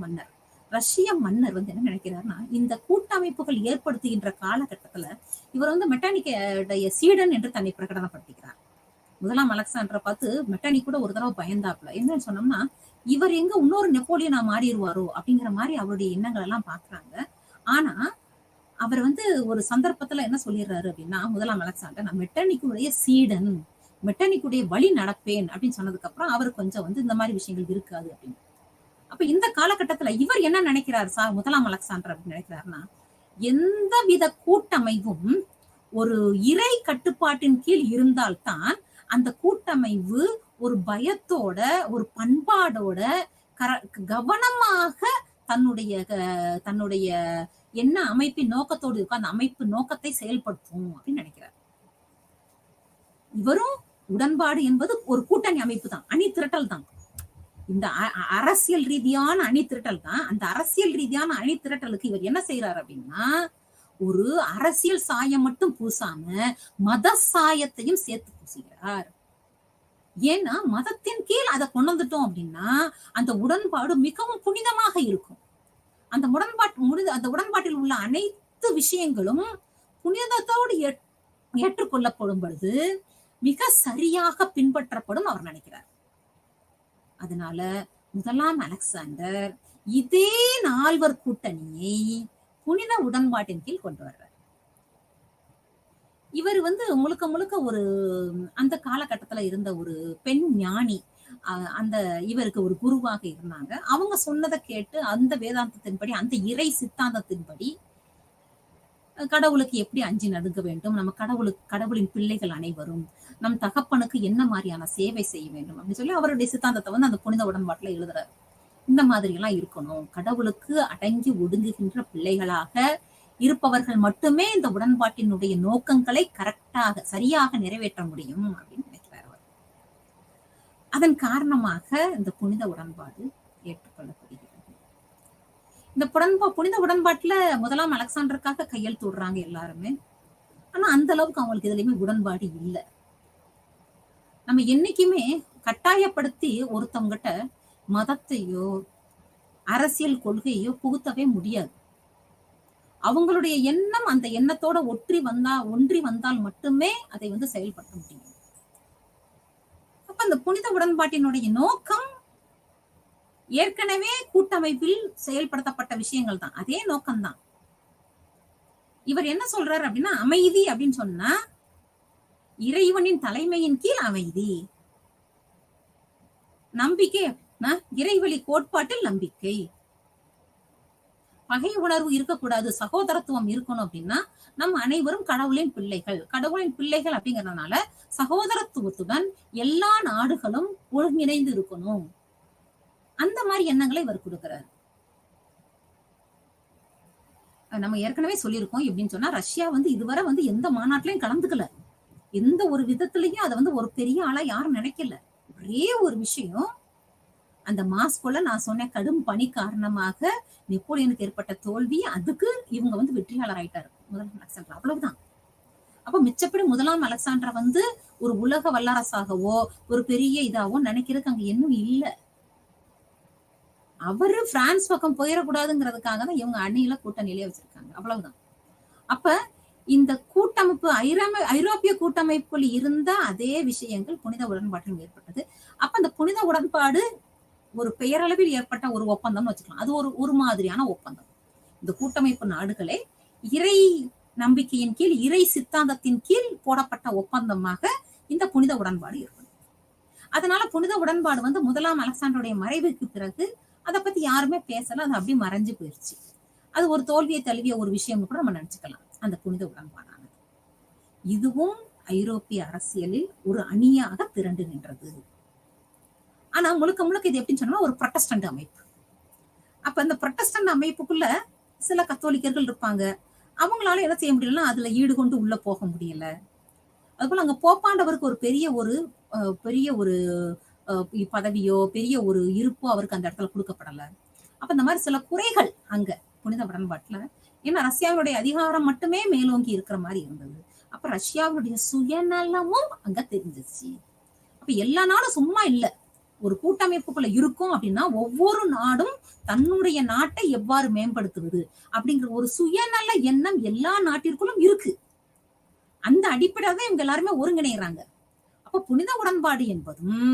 மன்னர். ரஷ்ய மன்னர் வந்து என்ன நினைக்கிறாருன்னா இந்த கூட்டமைப்புகள் ஏற்படுத்துகின்ற காலகட்டத்துல இவர் வந்து மெட்டானிக்குடைய சீடன் என்று தன்னை பிரகடனப்படுத்திக்கிறார். முதலாம் அலெக்சாண்டரை பார்த்து மெட்டானிக் கூட ஒரு தடவை பயந்தாப்புல. என்னன்னு சொன்னோம்னா இவர் எங்க இன்னொரு நெப்போலியனா மாறிடுவாரோ அப்படிங்கிற மாதிரி அவருடைய எண்ணங்கள் எல்லாம் பாக்குறாங்க. ஆனா அவர் வந்து ஒரு சந்தர்ப்பத்துல என்ன சொல்லிடுறாரு அப்படின்னா முதலாம் அலெக்சாண்டர் நான் மெட்டானிக்குடைய சீடன், மெட்டானிக்குடைய வழி நடப்பேன் அப்படின்னு சொன்னதுக்கு அப்புறம் அவர் கொஞ்சம் வந்து இந்த மாதிரி விஷயங்கள் இருக்காது அப்படின்னு. அப்ப இந்த காலகட்டத்துல இவர் என்ன நினைக்கிறார் முதலாம் அலெக்சாண்டர் அப்படின்னு நினைக்கிறாருன்னா எந்த வித கூட்டமைவும் ஒரு இறை கட்டுப்பாட்டின் கீழ் இருந்தால்தான் அந்த கூட்டமைவு ஒரு பயத்தோட ஒரு பண்பாடோட கவனமாக தன்னுடைய என்ன அமைப்பின் நோக்கத்தோடு இருக்கோ அந்த அமைப்பு நோக்கத்தை செயல்படுத்தும் அப்படின்னு நினைக்கிறார். இவரும் உடன்பாடு என்பது ஒரு கூட்டணி அமைப்பு தான், அணி திரட்டல் தான். இந்த அரசியல் ரீதியான அணி திரட்டல் தான். அந்த அரசியல் ரீதியான அணி திரட்டலுக்கு இவர் என்ன செய்யறாரு அப்படின்னா ஒரு அரசியல் சாயம் மட்டும் பூசாம மத சாயத்தையும் சேர்த்து பூசுகிறார். ஏன்னா மதத்தின் கீழ் அதை கொண்டு வந்துட்டோம் அப்படின்னா அந்த உடன்பாடு மிகவும் புனிதமாக இருக்கும். அந்த உடன்பாட்டில் உள்ள அனைத்து விஷயங்களும் புனிதத்தோடு ஏற்றுக்கொள்ளப்படும் பொழுது மிக சரியாக பின்பற்றப்படும் அவர் நினைக்கிறார். அதனால முதலாம் அலெக்சாண்டர் இதே 4 கூட்டணியை புனித உடன்பாட்டின் கீழ் கொண்டு வர்றார். இவர் வந்து முழுக்க முழுக்க ஒரு அந்த காலகட்டத்துல இருந்த ஒரு பெண் ஞானி, அந்த இவருக்கு ஒரு குருவாக இருந்தாங்க. அவங்க சொன்னதை கேட்டு அந்த வேதாந்தத்தின்படி அந்த இறை சித்தாந்தத்தின்படி கடவுளுக்கு எப்படி அஞ்சி நடுங்க வேண்டும், நம்ம கடவுளின் பிள்ளைகள் அனைவரும் நம் தகப்பனுக்கு என்ன மாதிரியான சேவை செய்ய வேண்டும் அப்படின்னு சொல்லி அவருடைய சித்தாந்தத்தை வந்து அந்த புனித உடன்பாட்டுல எழுதுறாரு. இந்த மாதிரி எல்லாம் இருக்கணும், கடவுளுக்கு அடங்கி ஒடுங்குகின்ற பிள்ளைகளாக இருப்பவர்கள் மட்டுமே இந்த உடன்பாட்டினுடைய நோக்கங்களை கரெக்டாக சரியாக நிறைவேற்ற முடியும் அப்படின்னு நினைக்கிறார் அவர். அதன் காரணமாக இந்த புனித உடன்பாடு ஏற்றுக்கொள்ளப்படுகிறது. இந்த புனித உடன்பாட்டுல முதலாம் அலெக்சாண்டருக்காக கையெழுத்து விடுறாங்க எல்லாருமே. ஆனா அந்த அளவுக்கு அவங்களுக்கு எதுலையுமே உடன்பாடு இல்லை. நம்ம என்னைக்குமே கட்டாயப்படுத்தி ஒருத்தவங்கிட்ட மதத்தையோ அரசியல் கொள்கையோ புகுத்தவே முடியாது. அவங்களுடைய எண்ணம் அந்த எண்ணத்தோட ஒன்றி வந்தால் மட்டுமே அதை வந்து செயல்படுத்த முடியும். அப்ப அந்த புனித உடன்பாட்டினுடைய நோக்கம் ஏற்கனவே கூட்டமைப்பில் செயல்படுத்தப்பட்ட விஷயங்கள் தான், அதே நோக்கம்தான். இவர் என்ன சொல்றாரு அப்படின்னா, அமைதி அப்படின்னு சொன்னா இறைவனின் தலைமையின் கீழ் அமைதி. நம்பிக்கை, இறைவழி கோட்பாட்டில் நம்பிக்கை. பகை உணர்வு இருக்கக்கூடாது, சகோதரத்துவம் இருக்கணும் அப்படின்னா நம்ம அனைவரும் கடவுளின் பிள்ளைகள். கடவுளின் பிள்ளைகள் அப்படிங்கறதுனால சகோதரத்துவத்துடன் எல்லா நாடுகளும் ஒருங்கிணைந்து இருக்கணும். அந்த மாதிரி எண்ணங்களை இவர் கொடுக்கிறார். நம்ம ஏற்கனவே சொல்லியிருக்கோம் எப்படின்னு சொன்னா, ரஷ்யா இதுவரை எந்த மாநாட்டிலையும் கலந்துக்கல. எந்த ஒரு விதத்திலையும் அதை ஒரு பெரிய ஆளா யாரும் நினைக்கல. ஒரே ஒரு விஷயம், அந்த மாஸ்கோல நான் சொன்ன கடும் பணி காரணமாக நெப்போலியனுக்கு ஏற்பட்ட தோல்வி, அதுக்கு இவங்க வெற்றியாளர் ஆயிட்டாரு முதலாம் அலெக்சாண்டர். அவ்வளவுதான். அப்ப மிச்சப்படி முதலாம் அலெக்சாண்டர் ஒரு உலக வல்லரசாகவோ ஒரு பெரிய இதாவோ நினைக்கிறதுக்கு அங்க இன்னும் இல்ல. அவரு பிரான்ஸ் பக்கம் போயிடக்கூடாதுங்கிறதுக்காக தான் இவங்க அணியில கூட்டணியிலே வச்சிருக்காங்க. அவ்வளவுதான். அப்ப இந்த கூட்டமைப்பு ஐரோப்பிய கூட்டமைப்பில் இருந்த அதே விஷயங்கள் புனித உடன்பாட்டில் ஏற்பட்டது. அப்ப அந்த புனித உடன்பாடு ஒரு பெயரளவில் ஏற்பட்ட ஒரு ஒப்பந்தம் வச்சுக்கலாம். அது ஒரு மாதிரியான ஒப்பந்தம். இந்த கூட்டமைப்பு நாடுகளே இறை நம்பிக்கையின் கீழ், இறை சித்தாந்தத்தின் கீழ் போடப்பட்ட ஒப்பந்தமாக இந்த புனித உடன்பாடு ஏற்படும். அதனால புனித உடன்பாடு முதலாம் அலெக்சாண்டருடைய மறைவுக்கு பிறகு அதை பத்தி யாருமே பேசல. அது அப்படியே மறைஞ்சு போயிருச்சு. அது ஒரு தோல்வியை தழுவிய ஒரு விஷயம் கூட நம்ம நினைச்சுக்கலாம். அந்த புனித உடன்பாடானது இதுவும் ஐரோப்பிய அரசியலில் ஒரு அணியாக திரண்டு நின்றது. ஆனா முழுக்க முழுக்க இது எப்படின்னு சொன்னா ஒரு புரொட்டஸ்டன்ட் அமைப்பு. அப்ப இந்த புரொட்டஸ்டன்ட் அமைப்புக்குள்ள சில கத்தோலிக்கர்கள் இருப்பாங்க. அவங்களால என்ன செய்ய முடியலன்னா அதுல ஈடுகொண்டு உள்ள போக முடியல. அதுபோல அங்க போப்பாண்டவருக்கு ஒரு பெரிய ஒரு பதவியோ பெரிய ஒரு இருப்போ அவருக்கு அந்த இடத்துல கொடுக்கப்படல. அப்ப இந்த மாதிரி சில குறைகள் அங்க புனித உடன்பாட்டுல, ஏன்னா ரஷ்யாவுடைய அதிகாரம் மட்டுமே மேலோங்கி இருக்கிற மாதிரி இருந்தது. அப்ப ரஷ்யாவுடைய சுயநலமும் அங்க தெரிஞ்சிச்சு. அப்ப எல்லா நாடும் சும்மா இல்ல. ஒரு கூட்டமைப்புக்குள்ள இருக்கும் அப்படின்னா ஒவ்வொரு நாடும் தன்னுடைய நாட்டை எவ்வாறு மேம்படுத்துவது அப்படிங்கிற ஒரு சுயநல எண்ணம் எல்லா நாட்டிற்குள்ளும் இருக்கு. அந்த அடிப்படையாக தான் இவங்க எல்லாருமே ஒருங்கிணைறாங்க. அப்ப புனித உடன்பாடு என்பதும்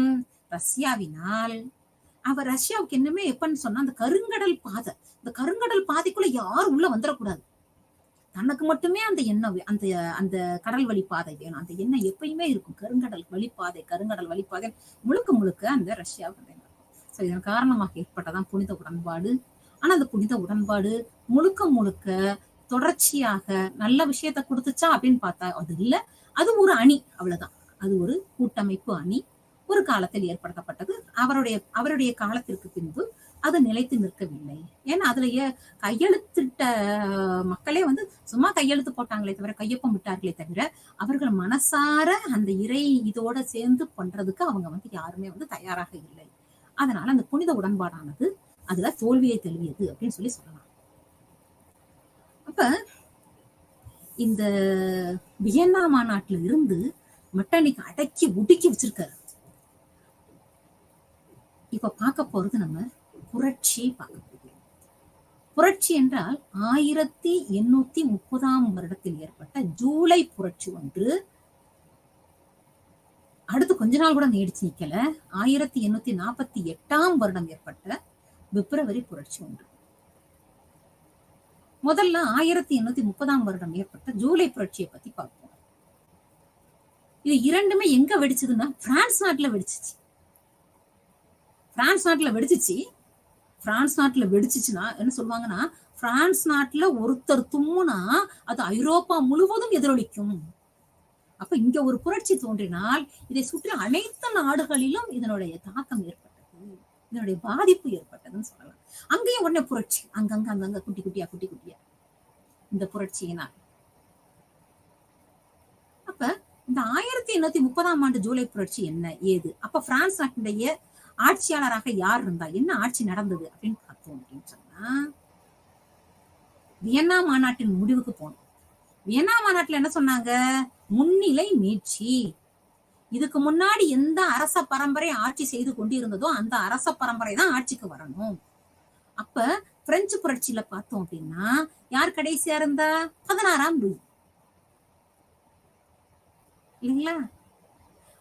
ரஷ்யாவினால், அவர் ரஷ்யாவுக்கு என்னமே எப்பன்னு சொன்னா அந்த கருங்கடல் பாதை, இந்த கருங்கடல் பாதைக்குள்ள யாரும் உள்ள வந்துடக்கூடாது. தனக்கு மட்டுமே அந்த எண்ணம், அந்த அந்த கடல் வழி பாதை வேணும். அந்த எண்ணம் எப்பயுமே இருக்கும். கருங்கடல் வழிப்பாதை முழுக்க முழுக்க அந்த ரஷ்யாவுக்கு. இதன் காரணமாக ஏற்பட்டதான் புனித உடன்பாடு. ஆனா அந்த புனித உடன்பாடு முழுக்க முழுக்க தொடர்ச்சியாக நல்ல விஷயத்த கொடுத்துச்சா அப்படின்னு பார்த்தா அது இல்ல. அது ஒரு அணி, அவ்வளவுதான். அது ஒரு கூட்டமைப்பு அணி, ஒரு காலத்தில் ஏற்படுத்தப்பட்டது. அவருடைய காலத்திற்கு பின்பு அது நிலைத்து நிற்கவில்லை. ஏன்னா அதுல கையெழுத்திட்ட மக்களே சும்மா கையெழுத்து போட்டாங்களே தவிர, கையொப்பம் விட்டார்களே தவிர, அவர்கள் மனசார அந்த இறை இதோட சேர்ந்து பண்றதுக்கு அவங்க யாருமே தயாராக இல்லை. அதனால அந்த புனித உடன்பாடானது அதுல தோல்வியை தழுவியது அப்படின்னு சொல்லலாம். அப்ப இந்த வியன்னா மாநாட்டுல இருந்து மெட்டர்னிக் அடக்கி ஒடுக்கி வச்சிருக்காரு. இப்ப பார்க்க போறது நம்ம புரட்சியை பார்க்க போகிறோம். புரட்சி என்றால் 1830 வருடத்தில் ஏற்பட்ட ஜூலை புரட்சி ஒன்று. அடுத்து கொஞ்ச நாள் கூட நீடிச்சு நிக்கல. 1848 வருடம் ஏற்பட்ட பிப்ரவரி புரட்சி ஒன்று. முதல்ல 1830 வருடம் ஏற்பட்ட ஜூலை புரட்சியை பத்தி பார்ப்போம். இது இரண்டுமே எங்க வெடிச்சதுன்னா பிரான்ஸ் நாட்டுல வெடிச்சிச்சு. பிரான்ஸ் நாட்டுல வெடிச்சிச்சுன்னா என்ன சொல்லுவாங்கன்னா, பிரான்ஸ் நாட்டுல ஒருத்தர் தும்முனா அது ஐரோப்பா முழுவதும் எதிரொலிக்கும். அப்ப இங்க ஒரு புரட்சி தோன்றினால் இதை சுற்றி அனைத்து நாடுகளிலும் இதனுடைய தாக்கம் ஏற்பட்டது, இதனுடைய பாதிப்பு ஏற்பட்டதுன்னு சொல்லலாம். அங்கேயும் உடனே புரட்சி, அங்கங்க குட்டி குட்டியா இந்த புரட்சியினால். அப்ப இந்த 1830 ஜூலை புரட்சி என்ன ஏது, அப்ப பிரான்ஸ் நாட்டினுடைய ஆட்சியாளராக யார் இருந்தா, என்ன ஆட்சி நடந்தது அப்படின்னு பார்த்தோம் அப்படின்னு சொன்னா, வியன்னா மாநாட்டின் முடிவுக்கு போனோம். வியன்னா மாநாட்டுல என்ன சொன்னாங்க, முன்னிலை மீட்சி. இதுக்கு முன்னாடி எந்த அரச பரம்பரை ஆட்சி செய்து கொண்டிருந்ததோ அந்த அரச பரம்பரை தான் ஆட்சிக்கு வரணும். அப்ப பிரெஞ்சு புரட்சியில பார்த்தோம் அப்படின்னா யார் கடைசியா இருந்தா, 16ஆம் லூயி இல்லைங்களா?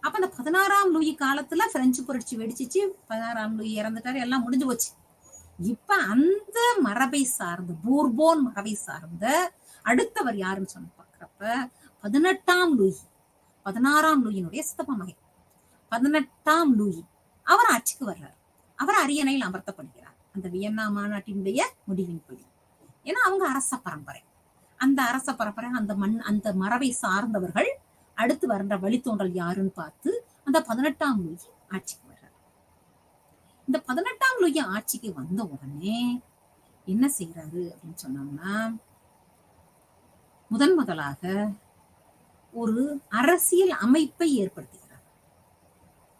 அப்ப அந்த 16ஆம் லூயி காலத்துல பிரெஞ்சு புரட்சி வெடிச்சிச்சு. 16ஆம் லூயி இறந்துட்டாரு, எல்லாம் முடிஞ்சு போச்சு. இப்ப அந்த மரபை சார்ந்த பூர்போன் மரபை சார்ந்த அடுத்தவர் யாருன்னு சொன்ன பாக்குறப்ப 18ஆம் லூயி, 16ஆம் லூயினுடைய சித்தப்பா மகன் 18ஆம் லூயி அவர் ஆட்சிக்கு வர்றார். அவர் அரியணையில் அமர்த்தப்படுகிறார் அந்த வியன்னா மாநாட்டினுடைய முடிவின்படி. ஏன்னா அவங்க அரச பரம்பரை, அந்த அரச பரம்பரை, அந்த மரபை சார்ந்தவர்கள் அடுத்து வர்ற வழித்தோன்றல் யாருன்னு பார்த்து அந்த 18ஆம் லூயி ஆட்சிக்கு வர்றார். இந்த 18ஆம் லூயி ஆட்சிக்கு வந்த உடனே என்ன செய்யறாரு அப்படின்னு சொன்னோம்னா, முதலாக ஒரு அரசியல் அமைப்பை ஏற்படுத்துகிறார்.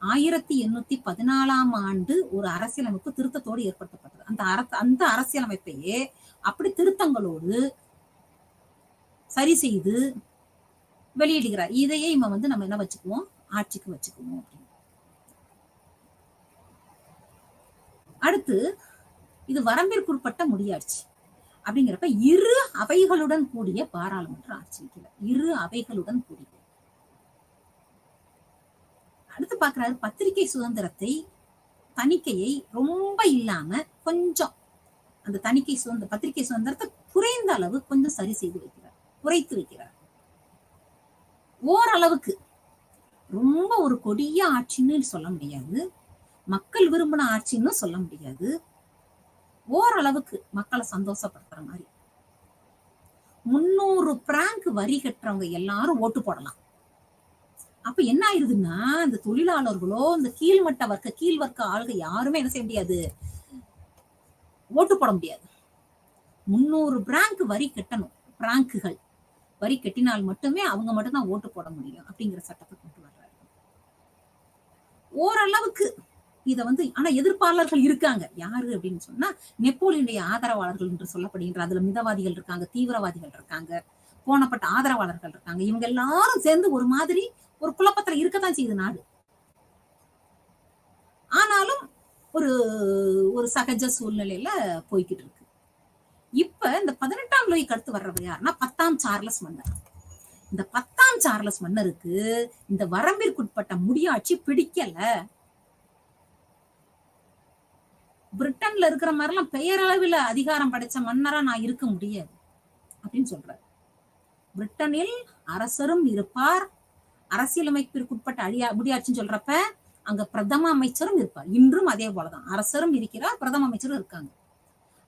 1814ஆம் ஆண்டு ஒரு அரசியலமைப்பு திருத்தத்தோடு ஏற்படுத்தப்பட்டது. அந்த அரசியலமைப்பையே அப்படி திருத்தங்களோடு சரி செய்து வெளியிடுகிறார். இதையே நம்ம என்ன வச்சுக்குவோம், ஆட்சிக்கு வச்சுக்குவோம் அப்படின்னு. அடுத்து இது வரம்பிற்குட்பட்ட முடியாட்சி அப்படிங்கிறப்ப இரு அவைகளுடன் கூடிய பாராளுமன்ற ஆட்சி இருக்கிறார். இரு அவைகளுடன் கூடிய. அடுத்து பாக்குறாரு பத்திரிகை சுதந்திரத்தை, தணிக்கையை ரொம்ப இல்லாம கொஞ்சம் அந்த பத்திரிகை சுதந்திரத்தை குறைந்த அளவு கொஞ்சம் சரி செய்து வைக்கிறார், குறைத்து வைக்கிறார். ஓரளவுக்கு, ரொம்ப ஒரு கொடிய ஆட்சின்னு சொல்ல முடியாது, மக்கள் விரும்பின ஆட்சின்னு சொல்ல முடியாது, ஓரளவுக்கு மக்களை சந்தோஷப்படுத்துற மாதிரி. 300 பிராங்க் வரி கட்டுறவங்க எல்லாரும் ஓட்டு போடலாம். அப்ப என்ன ஆயிருதுன்னா, இந்த தொழிலாளர்களோ இந்த கீழ்வர்க்க ஆள்கள் யாருமே என்ன செய்ய முடியாது, ஓட்டு போட முடியாது. 300 பிராங்க் வரி கட்டணும். பிராங்குகள் வரி கட்டினால் மட்டுமே அவங்க மட்டும்தான் ஓட்டு போட முடியும் அப்படிங்கிற சட்டத்தை கொண்டு வர்றாரு. ஓரளவுக்கு இத ஆனா எதிர்ப்பாளர்கள் இருக்காங்க. யாரு அப்படின்னு சொன்னா, நெப்போலியனுடைய ஆதரவாளர்கள் என்று சொல்லப்படுகின்ற, அதுல மிதவாதிகள் இருக்காங்க, தீவிரவாதிகள் இருக்காங்க, போனப்பட்ட ஆதரவாளர்கள் இருக்காங்க. இவங்க எல்லாரும் சேர்ந்து ஒரு மாதிரி ஒரு குழப்பத்துல இருக்கத்தான் செய்யுது நாடு. ஆனாலும் ஒரு சகஜ சூழ்நிலையில போய்கிட்டு இருக்கு. இப்ப இந்த 18ஆம் லூயிக்கு அடுத்து வர்றவர் யாருன்னா 10ஆம் சார்லஸ் மன்னர். இந்த 10ஆம் சார்லஸ் மன்னருக்கு இந்த வரம்பிற்குட்பட்ட முடியாட்சி பிடிக்கல. பிரிட்டன்ல இருக்கிற மாதிரி எல்லாம் பெயரளவில் அதிகாரம் படைச்ச மன்னரா நான் இருக்க முடியாது அப்படின்னு சொல்றாரு. பிரிட்டனில் அரசரும் இருப்பார், அரசியலமைப்பிற்குட்பட்ட முடியாட்சின்னு சொல்றப்ப அங்க பிரதம அமைச்சரும் இருப்பார். இன்றும் அதே போலதான் அரசரும் இருக்கிறார், பிரதம அமைச்சரும் இருக்காங்க.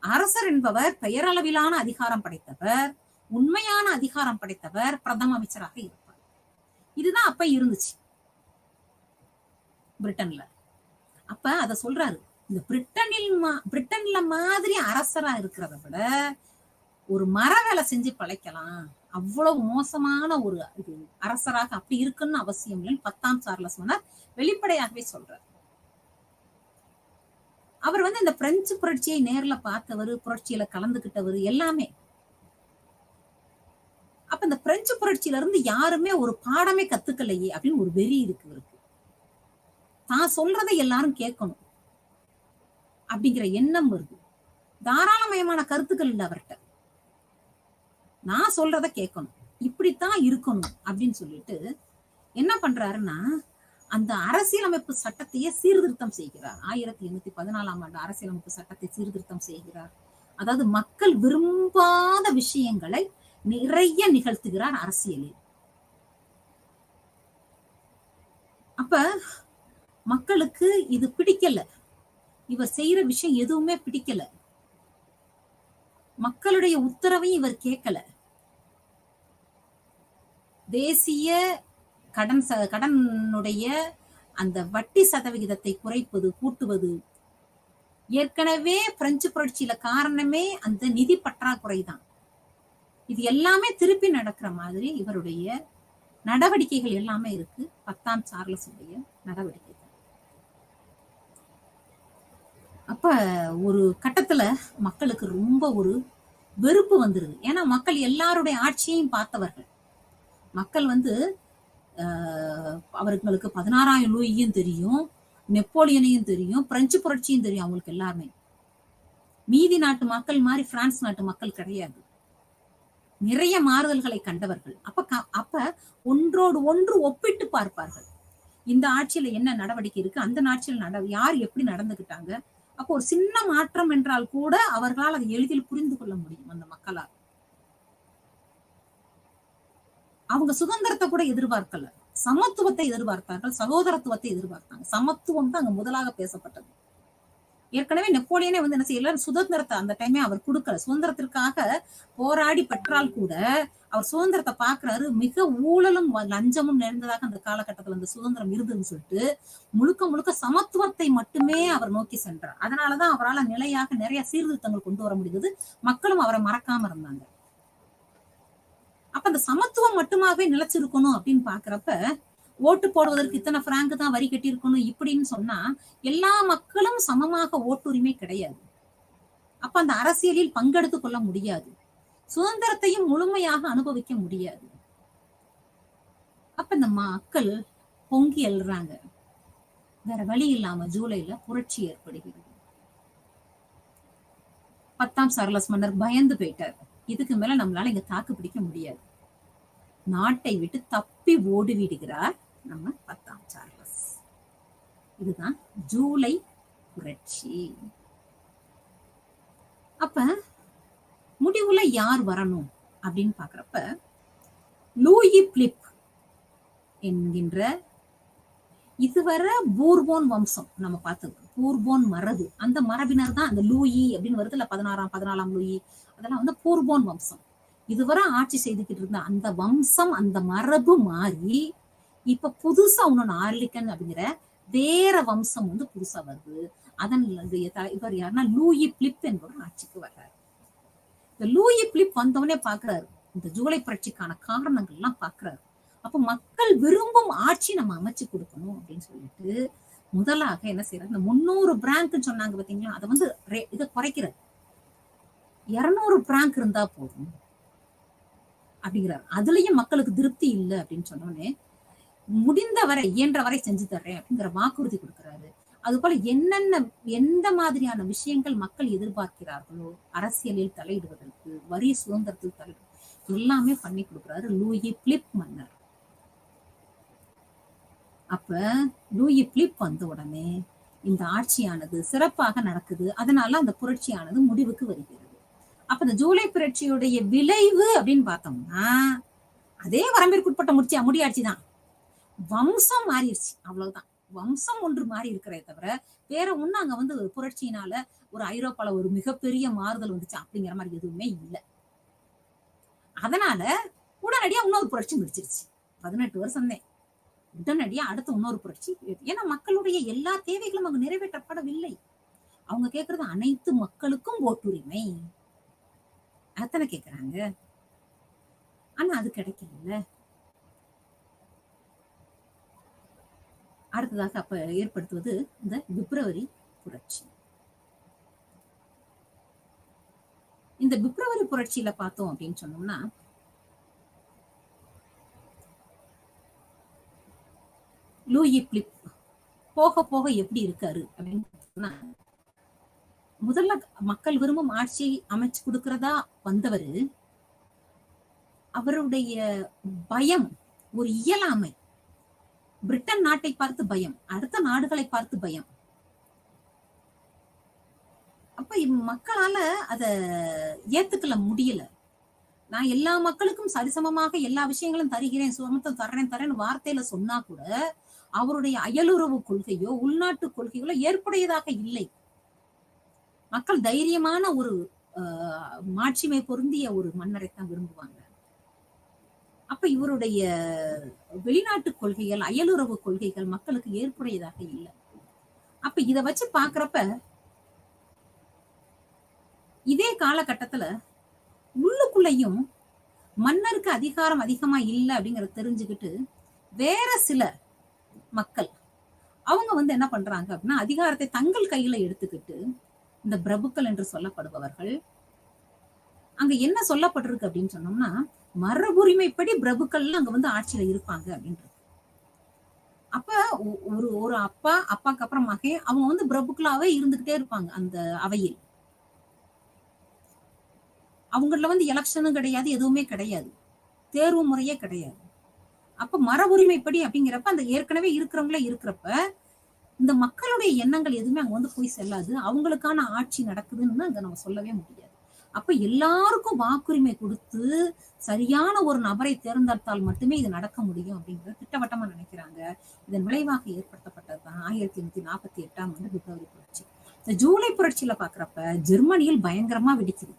அரசர் என்பவர் பெயரளவிலான அதிகாரம் படைத்தவர், உண்மையான அதிகாரம் படைத்தவர் பிரதம அமைச்சராக இருப்பார். இதுதான் அப்ப இருந்துச்சு பிரிட்டன்ல. அப்ப அத சொல்றாரு, இந்த பிரிட்டன்ல மாதிரி அரசரா இருக்கிறத விட ஒரு மர வேலை செஞ்சு பழைக்கலாம், அவ்வளவு மோசமான ஒரு அரசராக அப்படி இருக்குன்னு அவசியம் இல்லைன்னு 10ஆம் சார்லஸ் மன்னர் வெளிப்படையாகவே சொல்றார். அவர் இந்த பிரெஞ்சு புரட்சியை நேர்ல பார்த்தவர், புரட்சியில கலந்துகிட்டவர் எல்லாமே. அப்ப இந்த பிரெஞ்சு புரட்சியில இருந்து யாருமே ஒரு பாடமே கத்துக்கலையே அப்படின்னு ஒரு வெறி இருக்கு இவருக்கு. தான் சொல்றதை எல்லாரும் கேட்கணும் அப்படிங்கிற எண்ணம் வருது. தாராளமயமான கருத்துக்கள் இல்லை அவர்கிட்ட. நான் சொல்றத கேட்கணும், இப்படித்தான் இருக்கணும் அப்படின்னு சொல்லிட்டு என்ன பண்றாருன்னா, அந்த அரசியலமைப்பு சட்டத்தையே சீர்திருத்தம் செய்கிறார். 1814ஆம் ஆண்டு அரசியலமைப்பு சட்டத்தை சீர்திருத்தம் செய்கிறார். அதாவது மக்கள் விரும்பாத விஷயங்களை நிறைய நிகழ்த்துகிறார் அரசியலில். அப்ப மக்களுக்கு இது பிடிக்கல, இவர் செய்யற விஷயம் எதுவுமே பிடிக்கல, மக்களுடைய உத்தரவையும் இவர் கேட்கல. தேசிய கடனுடைய அந்த வட்டி சதவிகிதத்தை குறைப்பது, கூட்டுவது, ஏற்கனவே பிரெஞ்சு புரட்சியில காரணமே அந்த நிதி பற்றாக்குறை தான். இது எல்லாமே திருப்பி நடக்கிற மாதிரி இவருடைய நடவடிக்கைகள் எல்லாமே இருக்கு. 10ஆம் சார்லஸ் உடைய நடவடிக்கைகள். அப்ப ஒரு கட்டத்துல மக்களுக்கு ரொம்ப ஒரு வெறுப்பு வந்துருது. ஏன்னா மக்கள் எல்லாருடைய ஆட்சியையும் பார்த்தவர்கள். மக்கள் அவர்களுக்கு 16ஆம் லூயியும் தெரியும், நெப்போலியனையும் தெரியும், பிரெஞ்சு புரட்சியும் தெரியும் அவங்களுக்கு எல்லாருமே. மீதி நாட்டு மக்கள் மாதிரி பிரான்ஸ் நாட்டு மக்கள் கிடையாது. நிறைய மாறுதல்களை கண்டவர்கள். அப்ப ஒன்றோடு ஒன்று ஒப்பிட்டு பார்ப்பார்கள். இந்த ஆட்சியில என்ன நடவடிக்கை இருக்கு, அந்த ஆட்சியில் யார் எப்படி நடந்துகிட்டாங்க. அப்போ ஒரு சின்ன மாற்றம் என்றால் கூட அவர்களால் அதை எளிதில் புரிந்து கொள்ள முடியும் அந்த மக்களால். அவங்க சுதந்திரத்தை கூட எதிர்பார்க்கல, சமத்துவத்தை எதிர்பார்த்தார்கள், சகோதரத்துவத்தை எதிர்பார்த்தாங்க. சமத்துவம் தான் அங்க முதலாக பேசப்பட்டது. ஏற்கனவே நெப்போலியனே வந்து என்ன செய்யல, சுதந்திரத்தை அந்த டைமே அவர் கொடுக்கல. சுதந்திரத்திற்காக போராடி பெற்றால் கூட அவர் சுதந்திரத்தை பாக்குறாரு, மிக ஊழலும் லஞ்சமும் நிறைந்ததாக அந்த காலகட்டத்தில் அந்த சுதந்திரம் இருந்ததுன்னு சொல்லிட்டு முழுக்க முழுக்க சமத்துவத்தை மட்டுமே அவர் நோக்கி சென்றார். அதனாலதான் அவரால் நிலையாக நிறைய சீர்திருத்தங்கள் கொண்டு வர முடிந்தது. மக்களும் அவரை மறக்காம இருந்தாங்க. அப்ப அந்த சமத்துவம் மட்டுமாவே நிலைச்சிருக்கணும் அப்படின்னு பாக்குறப்ப, ஓட்டு போடுவதற்கு இத்தனை பிராங்க் தான் வரி கட்டி இருக்கணும் இப்படின்னு சொன்னா எல்லா மக்களும் சமமாக ஓட்டுரிமை கிடையாது. அப்ப அந்த அரசியலில் பங்கெடுத்துக் கொள்ள முடியாது, சுதந்திரத்தையும் முழுமையாக அனுபவிக்க முடியாது. அப்ப இந்த மக்கள் பொங்கி எழுறாங்க. வேற வழி இல்லாம ஜூலைல புரட்சி ஏற்படுகிறது. 10ஆம் சார்லஸ் மன்னர் பயந்து போயிட்டார். இதுக்கு மேல நம்மளால இங்க தாக்கு பிடிக்க முடியாது. நாட்டை விட்டு தப்பி ஓடி விடுகிறார் நம்ம 10ஆம் சார்லஸ். இதுதான் ஜூலை புரட்சி. அப்ப முடிவுல யார் வரணும் அப்படின்னு பாக்குறப்ப, லூயி பிலிப் என்கின்ற இதுவரை பூர்போன் வம்சம் நம்ம பார்த்தது, பூர்போன் மரபு, அந்த மரபினர் தான் அந்த லூயி அப்படின்னு வருதுல, 14ஆம் லூயி, அதெல்லாம் வந்து பூர்போன் வம்சம். இதுவரை ஆட்சி செய்துக்கிட்டு இருந்த அந்த வம்சம், அந்த மரபு மாறி இப்ப புதுசா இன்னொன்னு ஆர்லிக்கன் அப்படிங்கிற வேற வம்சம் வந்து புதுசா வருது. அதன் இவர் யாருன்னா லூயி பிலிப் என்பவர் ஆட்சிக்கு வர்றாரு. இந்த லூயி பிலிப் வந்தவனே பாக்குறாரு, இந்த ஜூலை புரட்சிக்கான காரணங்கள் எல்லாம் பாக்குறாரு. அப்ப மக்கள் விரும்பும் ஆட்சி நம்ம அமைச்சு கொடுக்கணும் அப்படின்னு சொல்லிட்டு முதலாக என்ன செய்யறாரு, இந்த 300 பிராங்க் சொன்னாங்க பாத்தீங்களா, அதை வந்து இதை குறைக்கிறார். 200 பிராங்க் இருந்தா போதும் அப்படிங்கிறார். அதுலயும் மக்களுக்கு திருப்தி இல்லை அப்படின்னு சொன்னோடனே, முடிந்த வரை இயன்ற வரை செஞ்சு தர்றேன் அப்படிங்கிற வாக்குறுதி கொடுக்கிறாரு. அது போல என்னென்ன எந்த மாதிரியான விஷயங்கள் மக்கள் எதிர்பார்க்கிறார்களோ, அரசியலில் தலையிடுவதற்கு, வரி சுதந்திரத்தில் தலையிடு எல்லாமே பண்ணி கொடுக்கிறாரு லூயி பிலிப் மன்னர். அப்ப லூயி பிலிப் வந்த உடனே இந்த ஆட்சியானது சிறப்பாக நடக்குது. அதனால அந்த புரட்சியானது முடிவுக்கு வருகிறது. அப்ப இந்த ஜூலை புரட்சியுடைய விளைவு அப்படின்னு பார்த்தோம்னா, அதே வரம்பிற்குட்பட்ட முடியாட்சி தான். வம்சம் மாறிடுச்சு, அவ்வளவுதான். வம்சம் ஒன்று மாறி இருக்கிறதே தவிர வேற ஒண்ணு அங்க வந்து புரட்சியினால ஒரு ஐரோப்பால ஒரு மிகப்பெரிய மாறுதல் வந்துச்சு அப்படிங்கிற மாதிரி எதுவுமே இல்லை. அதனால உடனடியா இன்னொரு புரட்சி முடிச்சிருச்சு. 18 வருஷம் தான் உடனடியா அடுத்த இன்னொரு புரட்சி. ஏன்னா மக்களுடைய எல்லா தேவைகளும் அங்க நிறைவேற்றப்படவில்லை. அவங்க கேட்கறது அனைத்து மக்களுக்கும் ஓட்டுரிமை அத்தனை கேட்கிறாங்க. ஆனா அது கிடைக்கல. அடுத்ததாக அப்ப ஏற்படுத்துவது இந்த பிப்ரவரி புரட்சி. இந்த பிப்ரவரி புரட்சியில பார்த்தோம் அப்படின்னு சொன்னோம்னா, லூயி பிலிப் போக போக எப்படி இருக்காரு அப்படின்னு சொன்னா, முதல்ல மக்கள் விரும்பும் ஆட்சியை அமைச்சு கொடுக்கிறதா வந்தவரு, அவருடைய பயம், ஒரு இயலாமை, பிரிட்டன் நாட்டை பார்த்து பயம், அடுத்த நாடுகளை பார்த்து பயம். அப்ப மக்களால அத ஏத்துக்கல முடியல. நான் எல்லா மக்களுக்கும் சரிசமமாக எல்லா விஷயங்களும் தருகிறேன், சுமத்தம் தரேன்னு வார்த்தையில சொன்னா கூட அவருடைய அயலுறவு கொள்கையோ உள்நாட்டு கொள்கைகளோ ஏற்புடையதாக இல்லை. மக்கள் தைரியமான ஒரு மாட்சிமை பொருந்திய ஒரு மன்னரைத்தான் விரும்புவாங்க. அப்ப இவருடைய வெளிநாட்டு கொள்கைகள், அயலுறவு கொள்கைகள் மக்களுக்கு ஏற்புடையதாக இல்லை. அப்ப இத வச்சு பாக்குறப்ப, இதே காலகட்டத்துல உள்ளுக்குள்ளையும் மன்னருக்கு அதிகாரம் அதிகமா இல்லை அப்படிங்கறத தெரிஞ்சுக்கிட்டு வேற சில மக்கள் அவங்க வந்து என்ன பண்றாங்க அப்படின்னா, அதிகாரத்தை தங்கள் கையில எடுத்துக்கிட்டு, இந்த பிரபுக்கள் என்று சொல்லப்படுபவர்கள், அங்க என்ன சொல்லப்பட்டிருக்கு அப்படின்னு சொன்னோம்னா, மரபுரிமைப்படி பிரபுக்கள் அங்க வந்து ஆட்சியில இருப்பாங்க அப்படின்றது. அப்ப ஒரு அப்பாக்கு அப்புறம் மகன், அவங்க வந்து பிரபுக்களாவே இருந்துகிட்டே இருப்பாங்க அந்த அவையில். அவங்கள வந்து எலெக்ஷனும் கிடையாது, எதுவுமே கிடையாது, தேர்வு முறையே கிடையாது. அப்ப மரபுரிமைப்படி அப்படிங்கிறப்ப அந்த ஏற்கனவே இருக்கிறவங்களே இருக்கிறப்ப இந்த மக்களுடைய எண்ணங்கள் எதுவுமே அங்க வந்து போய் செல்லாது. அவங்களுக்கான ஆட்சி நடக்குதுன்னு அங்க நம்ம சொல்லவே முடியாது. அப்ப எல்லாருக்கும் வாக்குரிமை கொடுத்து சரியான ஒரு நபரை தேர்ந்தெடுத்தால் மட்டுமே இது நடக்க முடியும் அப்படிங்கறத திட்டவட்டமா நினைக்கிறாங்க. இதன் விளைவாக ஏற்படுத்தப்பட்டதுதான் 1848 பிப்ரவரி புரட்சி. இந்த ஜூலை புரட்சியில பாக்குறப்ப ஜெர்மனியில் பயங்கரமா வெடிக்குது.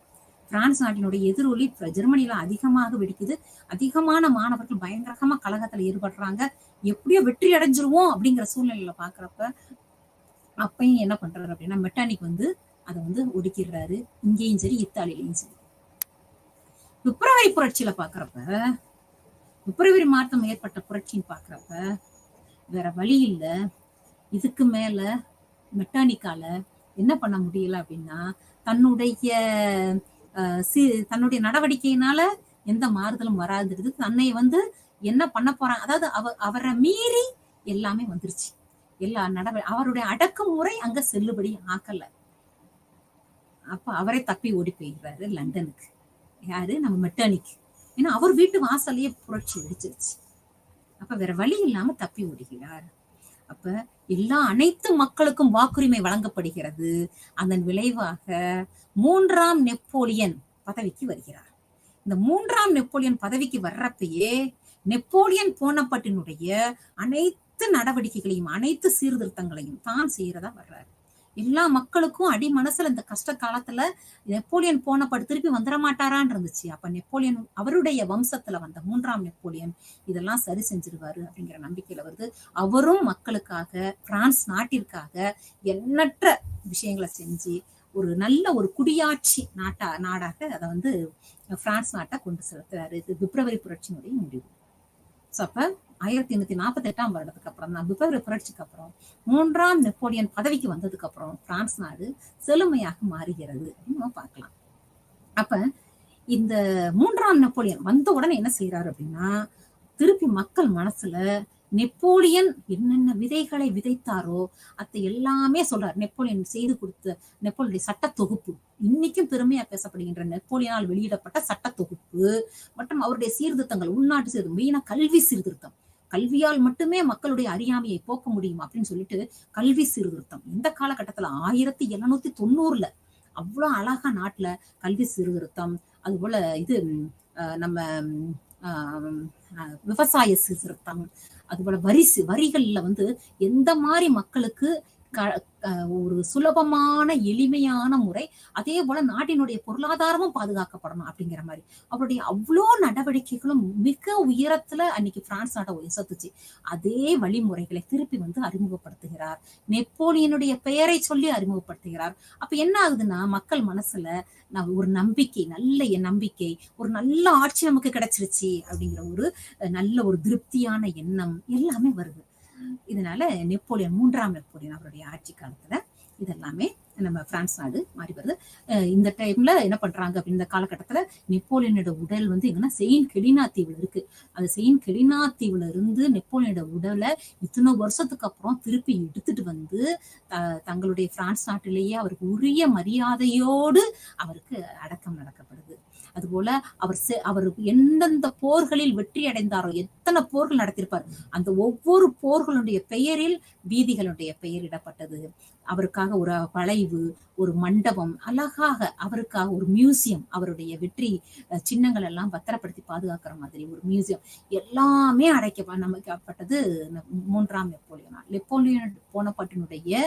பிரான்ஸ் நாட்டினுடைய எதிரொலி ஜெர்மனியில அதிகமாக வெடிக்குது. அதிகமான மாணவர்கள் பயங்கரமா கழகத்துல ஈடுபடுறாங்க. எப்படியோ வெற்றி அடைஞ்சிருவோம் அப்படிங்கிற சூழ்நிலையில பாக்குறப்ப அப்பயும் என்ன பண்றாரு அப்படின்னா மெட்டானிக் அதை ஒடுக்கிடுறாரு. இங்கேயும் சரி இத்தாலியிலையும் சரி. பிப்ரவரி புரட்சியில பாக்குறப்ப பிப்ரவரி மாதம் ஏற்பட்ட புரட்சின்னு பாக்குறப்ப வேற வழி இல்ல. இதுக்கு மேல மெட்டானிக்கால என்ன பண்ண முடியல அப்படின்னா தன்னுடைய நடவடிக்கையினால எந்த மாறுதலும் வராதுறது தன்னை என்ன பண்ண போறாங்க, அதாவது அவரை மீறி எல்லாமே வந்துருச்சு. எல்லா அவருடைய அடக்குமுறை அங்க செல்லுபடி ஆக்கல. அப்ப அவரே தப்பி ஓடி போயிடுறாரு லண்டனுக்கு. யாரு? நம்ம மெட்டானிக். ஏன்னா அவர் வீட்டு வாசலையே புரட்சி வெடிச்சிருச்சு. அப்ப வேற வழி இல்லாம தப்பி ஓடுகிறார். அப்ப அனைத்து மக்களுக்கும் வாக்குரிமை வழங்கப்படுகிறது. அதன் விளைவாக 3ஆம் நெப்போலியன் பதவிக்கு வருகிறார். இந்த 3ஆம் நெப்போலியன் பதவிக்கு வர்றப்பயே நெப்போலியன் போனபர்ட்டினுடைய அனைத்து நடவடிக்கைகளையும் அனைத்து சீர்திருத்தங்களையும் தான் செய்யறதா வர்றாரு. எல்லா மக்களுக்கும் அடி மனசுல இந்த கஷ்ட காலத்துல நெப்போலியன் போனபர்ட் திருப்பி வந்துட மாட்டாரான்னு இருந்துச்சு. அப்ப நெப்போலியன் அவருடைய வம்சத்துல வந்த 3ஆம் நெப்போலியன் இதெல்லாம் சரி செஞ்சிருவாரு அப்படிங்கிற நம்பிக்கையில வருது. அவரும் மக்களுக்காக பிரான்ஸ் நாட்டிற்காக எண்ணற்ற விஷயங்களை செஞ்சு ஒரு நல்ல ஒரு குடியாட்சி நாடாக அதை பிரான்ஸ் நாட்டை கொண்டு செலுத்துறாரு. இது பிப்ரவரி புரட்சியினுடைய முடிவு. அப்ப 1848 வருடத்துக்கு அப்புறம் தான் பிப்ரவரி புரட்சிக்கு அப்புறம் 3ஆம் நெப்போலியன் பதவிக்கு வந்ததுக்கு அப்புறம் பிரான்ஸ் நாடு செழுமையாக மாறுகிறது அப்படின்னு நம்ம பார்க்கலாம். அப்ப இந்த 3ஆம் நெப்போலியன் வந்த உடனே என்ன செய்யறாரு அப்படின்னா திருப்பி மக்கள் மனசுல நெப்போலியன் என்னென்ன விதைகளை விதைத்தாரோ அதை எல்லாமே சொல்றாரு. நெப்போலியன் செய்து கொடுத்த நெப்போலியனுடைய சட்ட தொகுப்பு, இன்னைக்கும் பெருமையா பேசப்படுகின்ற நெப்போலியனால் வெளியிடப்பட்ட சட்ட தொகுப்பு மற்றும் அவருடைய சீர்திருத்தங்கள், உள்நாட்டு சீர்திருத்தம், மெயினா கல்வி சீர்திருத்தம், கல்வியால் மட்டுமே மக்களுடைய அறியாமையை போக்க முடியும் அப்படின்னு சொல்லிட்டு கல்வி சீர்திருத்தம் இந்த காலகட்டத்துல 1790 அவ்வளவு அழகா நாட்டுல கல்வி சீர்திருத்தம், அது போல இது நம்ம விவசாய சீர்திருத்தம், அது போல வரிகள்ல எந்த மாதிரி மக்களுக்கு ஒரு சுலபமான எளிமையான முறை, அதே போல நாட்டினுடைய பொருளாதாரமும் பாதுகாக்கப்படணும் அப்படிங்கிற மாதிரி அவருடைய அவ்வளோ நடவடிக்கைகளும் மிக உயரத்துல அன்னைக்கு பிரான்ஸ் நாட்டை உயர்த்துச்சு. அதே வழிமுறைகளை திருப்பி அறிமுகப்படுத்துகிறார். நெப்போலியனுடைய பெயரை சொல்லி அறிமுகப்படுத்துகிறார். அப்ப என்ன ஆகுதுன்னா மக்கள் மனசுல ஒரு நம்பிக்கை, நல்ல நம்பிக்கை, ஒரு நல்ல ஆட்சி நமக்கு கிடைச்சிருச்சு அப்படிங்கிற ஒரு நல்ல ஒரு திருப்தியான எண்ணம் எல்லாமே வருது. இதனால நெப்போலியன் 3ஆம் நெப்போலியன் அவருடைய ஆட்சி காலத்துல இதெல்லாமே நம்ம பிரான்ஸ் நாடு மாறி வருது. இந்த டைம்ல என்ன பண்றாங்க அப்படின்னு இந்த காலகட்டத்துல நெப்போலியனோட உடல் எங்கன்னா செயின்ட் கெலினா தீவுல இருக்கு. அது செயின்ட் கெலினா தீவுல இருந்து நெப்போலியனோட உடலை இத்தனை வருஷத்துக்கு அப்புறம் திருப்பி எடுத்துட்டு தங்களுடைய பிரான்ஸ் நாட்டிலேயே அவருக்கு உரிய மரியாதையோடு அவருக்கு அடக்கம் நடக்கப்படுது. அதுபோல அவர் எந்தெந்த போர்களில் வெற்றி அடைந்தாரோ, எத்தனை போர்கள் நடத்திருப்பார், அந்த ஒவ்வொரு போர்களுடைய பெயரில் வீதிகளுடைய பெயரிடப்பட்டது. அவருக்காக ஒரு வளைவு, ஒரு மண்டபம், அழகாக அவருக்காக ஒரு மியூசியம், அவருடைய வெற்றி சின்னங்கள் எல்லாம் பத்திரப்படுத்தி பாதுகாக்கிற மாதிரி ஒரு மியூசியம் எல்லாமே நமக்கப்பட்டது 3ஆம் நெப்போலியன். நெப்போலியன் போனபர்ட்டினுடைய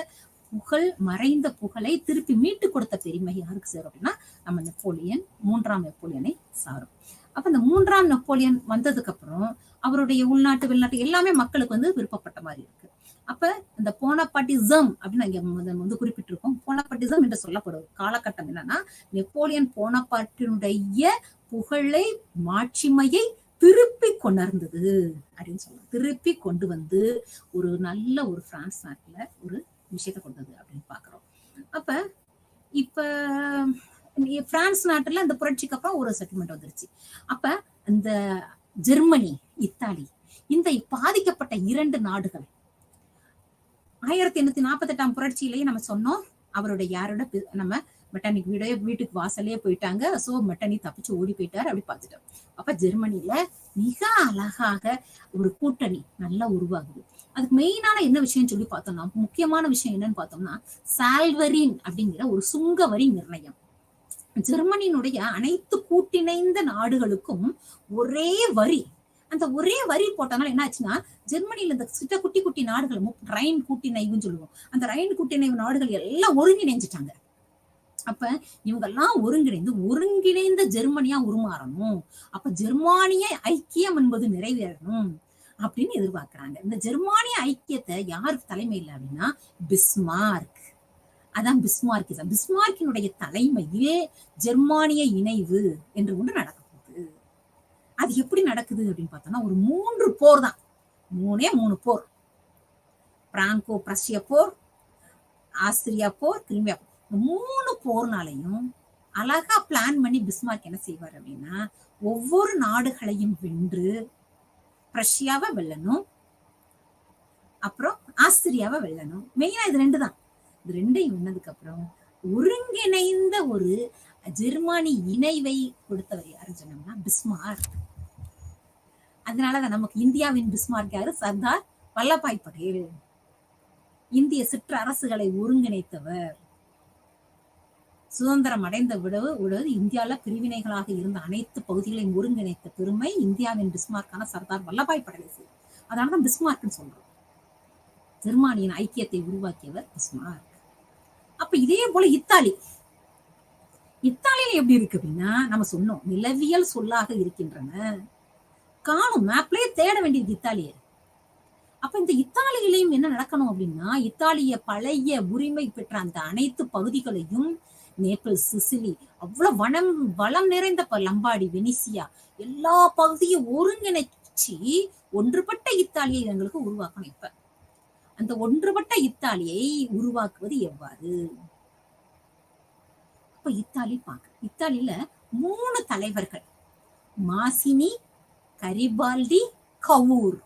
புகழ், மறைந்த புகழை திருப்பி மீட்டு கொடுத்த பெருமை யாருக்கு சேரும் அப்படின்னா நம்ம நெப்போலியன் 3ஆம் நெப்போலியனை சாரும். அப்ப இந்த 3ஆம் நெப்போலியன் வந்ததுக்கு அப்புறம் அவருடைய உள்நாட்டு வெளிநாட்டு எல்லாமே மக்களுக்கு விருப்பப்பட்ட மாதிரி இருக்கு. அப்ப இந்த போனபார்ட்டிசம் அப்படின்னு குறிப்பிட்டிருக்கோம். போனபார்ட்டிசம் என்று சொல்லப்படும் காலகட்டம் என்னன்னா நெப்போலியன் போனபார்ட்டினுடைய புகழை, மாட்சிமையை திருப்பி கொண்டிருந்தது அப்படின்னு சொல்லலாம். திருப்பி கொண்டு ஒரு நல்ல ஒரு பிரான்ஸ் நாட்டுல ஒரு விஷயத்தை கொண்டது அப்படின்னு பாக்குறோம். அப்ப இப்ப பிரான்ஸ் நாட்டுல இந்த புரட்சிக்கு அப்புறம் ஒரு செட்டில்மெண்ட் வந்துருச்சு. அப்ப இந்த ஜெர்மனி, இத்தாலி, இந்த பாதிக்கப்பட்ட 2 நாடுகள் 1848 புரட்சியிலேயே நம்ம சொன்னோம் அவருடைய யாரோட நம்ம மெட்டானிக் வீட்டுக்கு வாசலே போயிட்டாங்க. சோ மெட்டானி தப்பிச்சு ஓடி போயிட்டாரு அப்படி பார்த்துட்டோம். அப்ப ஜெர்மனில மிக அழகாக ஒரு கூட்டணி நல்லா உருவாகுது. அதுக்கு மெயினான என்ன விஷயம் சொல்லி பார்த்தோம்னா, முக்கியமான விஷயம் என்னன்னு பார்த்தோம்னா சால்வரின் அப்படிங்கிற ஒரு சுங்க வரி நிர்ணயம். ஜெர்மனியினுடைய அனைத்து கூட்டிணைந்த நாடுகளுக்கும் ஒரே வரி. அந்த ஒரே வரி போட்டனால என்ன ஆச்சுன்னா, ஜெர்மனியில இந்த சிட்ட குட்டி குட்டி நாடுகள் ரைன் கூட்டிணைவுன்னு சொல்லுவோம். அந்த ரைன் கூட்டிணைவு நாடுகள் எல்லாம் ஒருங்கிணைஞ்சிட்டாங்க. அப்ப இவங்க எல்லாம் ஒருங்கிணைந்த ஜெர்மனியா உருமாறணும். அப்ப ஜெர்மானிய ஐக்கியம் என்பது நிறைவேறணும் அப்படின்னு எதிர்பார்க்கிறாங்க. இந்த ஜெர்மானிய ஐக்கியத்தை யாருக்கு தலைமையில் அப்படின்னா பிஸ்மார்க். அதான் பிஸ்மார்க்கிசம். பிஸ்மார்க்கினுடைய தலைமையில் ஜெர்மானிய இணைவு என்று ஒன்று நடக்க போகுது. அது எப்படி நடக்குது அப்படின்னு பார்த்தோம்னா, ஒரு 3 போர் தான். 3 போர். பிராங்கோ பிரஷ்ய போர், ஆஸ்திரியா போர், கிரிமியா போர். 3 போர்னாலையும் அழகா பிளான் பண்ணி பிஸ்மார்க் என்ன செய்வார் அப்படின்னா, ஒவ்வொரு நாடுகளையும் வென்று பிரஷ்யாவை வெல்லணும், அப்புறம் ஆஸ்திரியாவை வெல்லணும். மெயினா இது 2 தான். இது 2ஐயும் வென்னதுக்கு அப்புறம் ஒருங்கிணைந்த ஒரு ஜெர்மானி இணைவை கொடுத்தவர் யாருன்னு சொன்னோம்னா பிஸ்மார்க். அதனாலதான் நமக்கு இந்தியாவின் பிஸ்மார்க் யாரு? சர்தார் வல்லபாய் பட்டேல். இந்திய சிற்றரசுகளை ஒருங்கிணைத்தவர். சுதந்திரம் அடைந்த விடவு இந்தியால பிரிவினைகளாக இருந்த அனைத்து பகுதிகளையும் ஒருங்கிணைத்த பெருமை இந்தியாவின் பிஸ்மார்க்கான சர்தார் வல்லபாய் பட்டேல். அதனாலதான் பிஸ்மார்க்னு சொல்றோம். ஜெர்மானியின் ஐக்கியத்தை உருவாக்கியவர் பிஸ்மார்க். அப்ப இதே போல இத்தாலியில எப்படி இருக்கு அப்படின்னா, நம்ம சொன்னோம் நிலவியல் சொல்லாக இருக்கின்றன. காணும் மேப்லயே தேட வேண்டியது இத்தாலிய. அப்ப இந்த இத்தாலியிலையும் என்ன நடக்கணும் அப்படின்னா, இத்தாலிய பழைய உரிமை பெற்ற அந்த அனைத்து பகுதிகளையும், நேபிள்ஸ், சிசிலி, அவ்வளவு வளம் நிறைந்த லம்பாடி, வெனிசியா, எல்லா பகுதியும் ஒருங்கிணைச்சு ஒன்றுபட்ட இத்தாலியை எங்களுக்கு உருவாக்கணும். இப்ப அந்த ஒன்றுபட்ட இத்தாலியை உருவாக்குவது எவ்வாறு? இப்ப இத்தாலியில 3 தலைவர்கள், மாசினி, கரிபால்டி, கவூர்.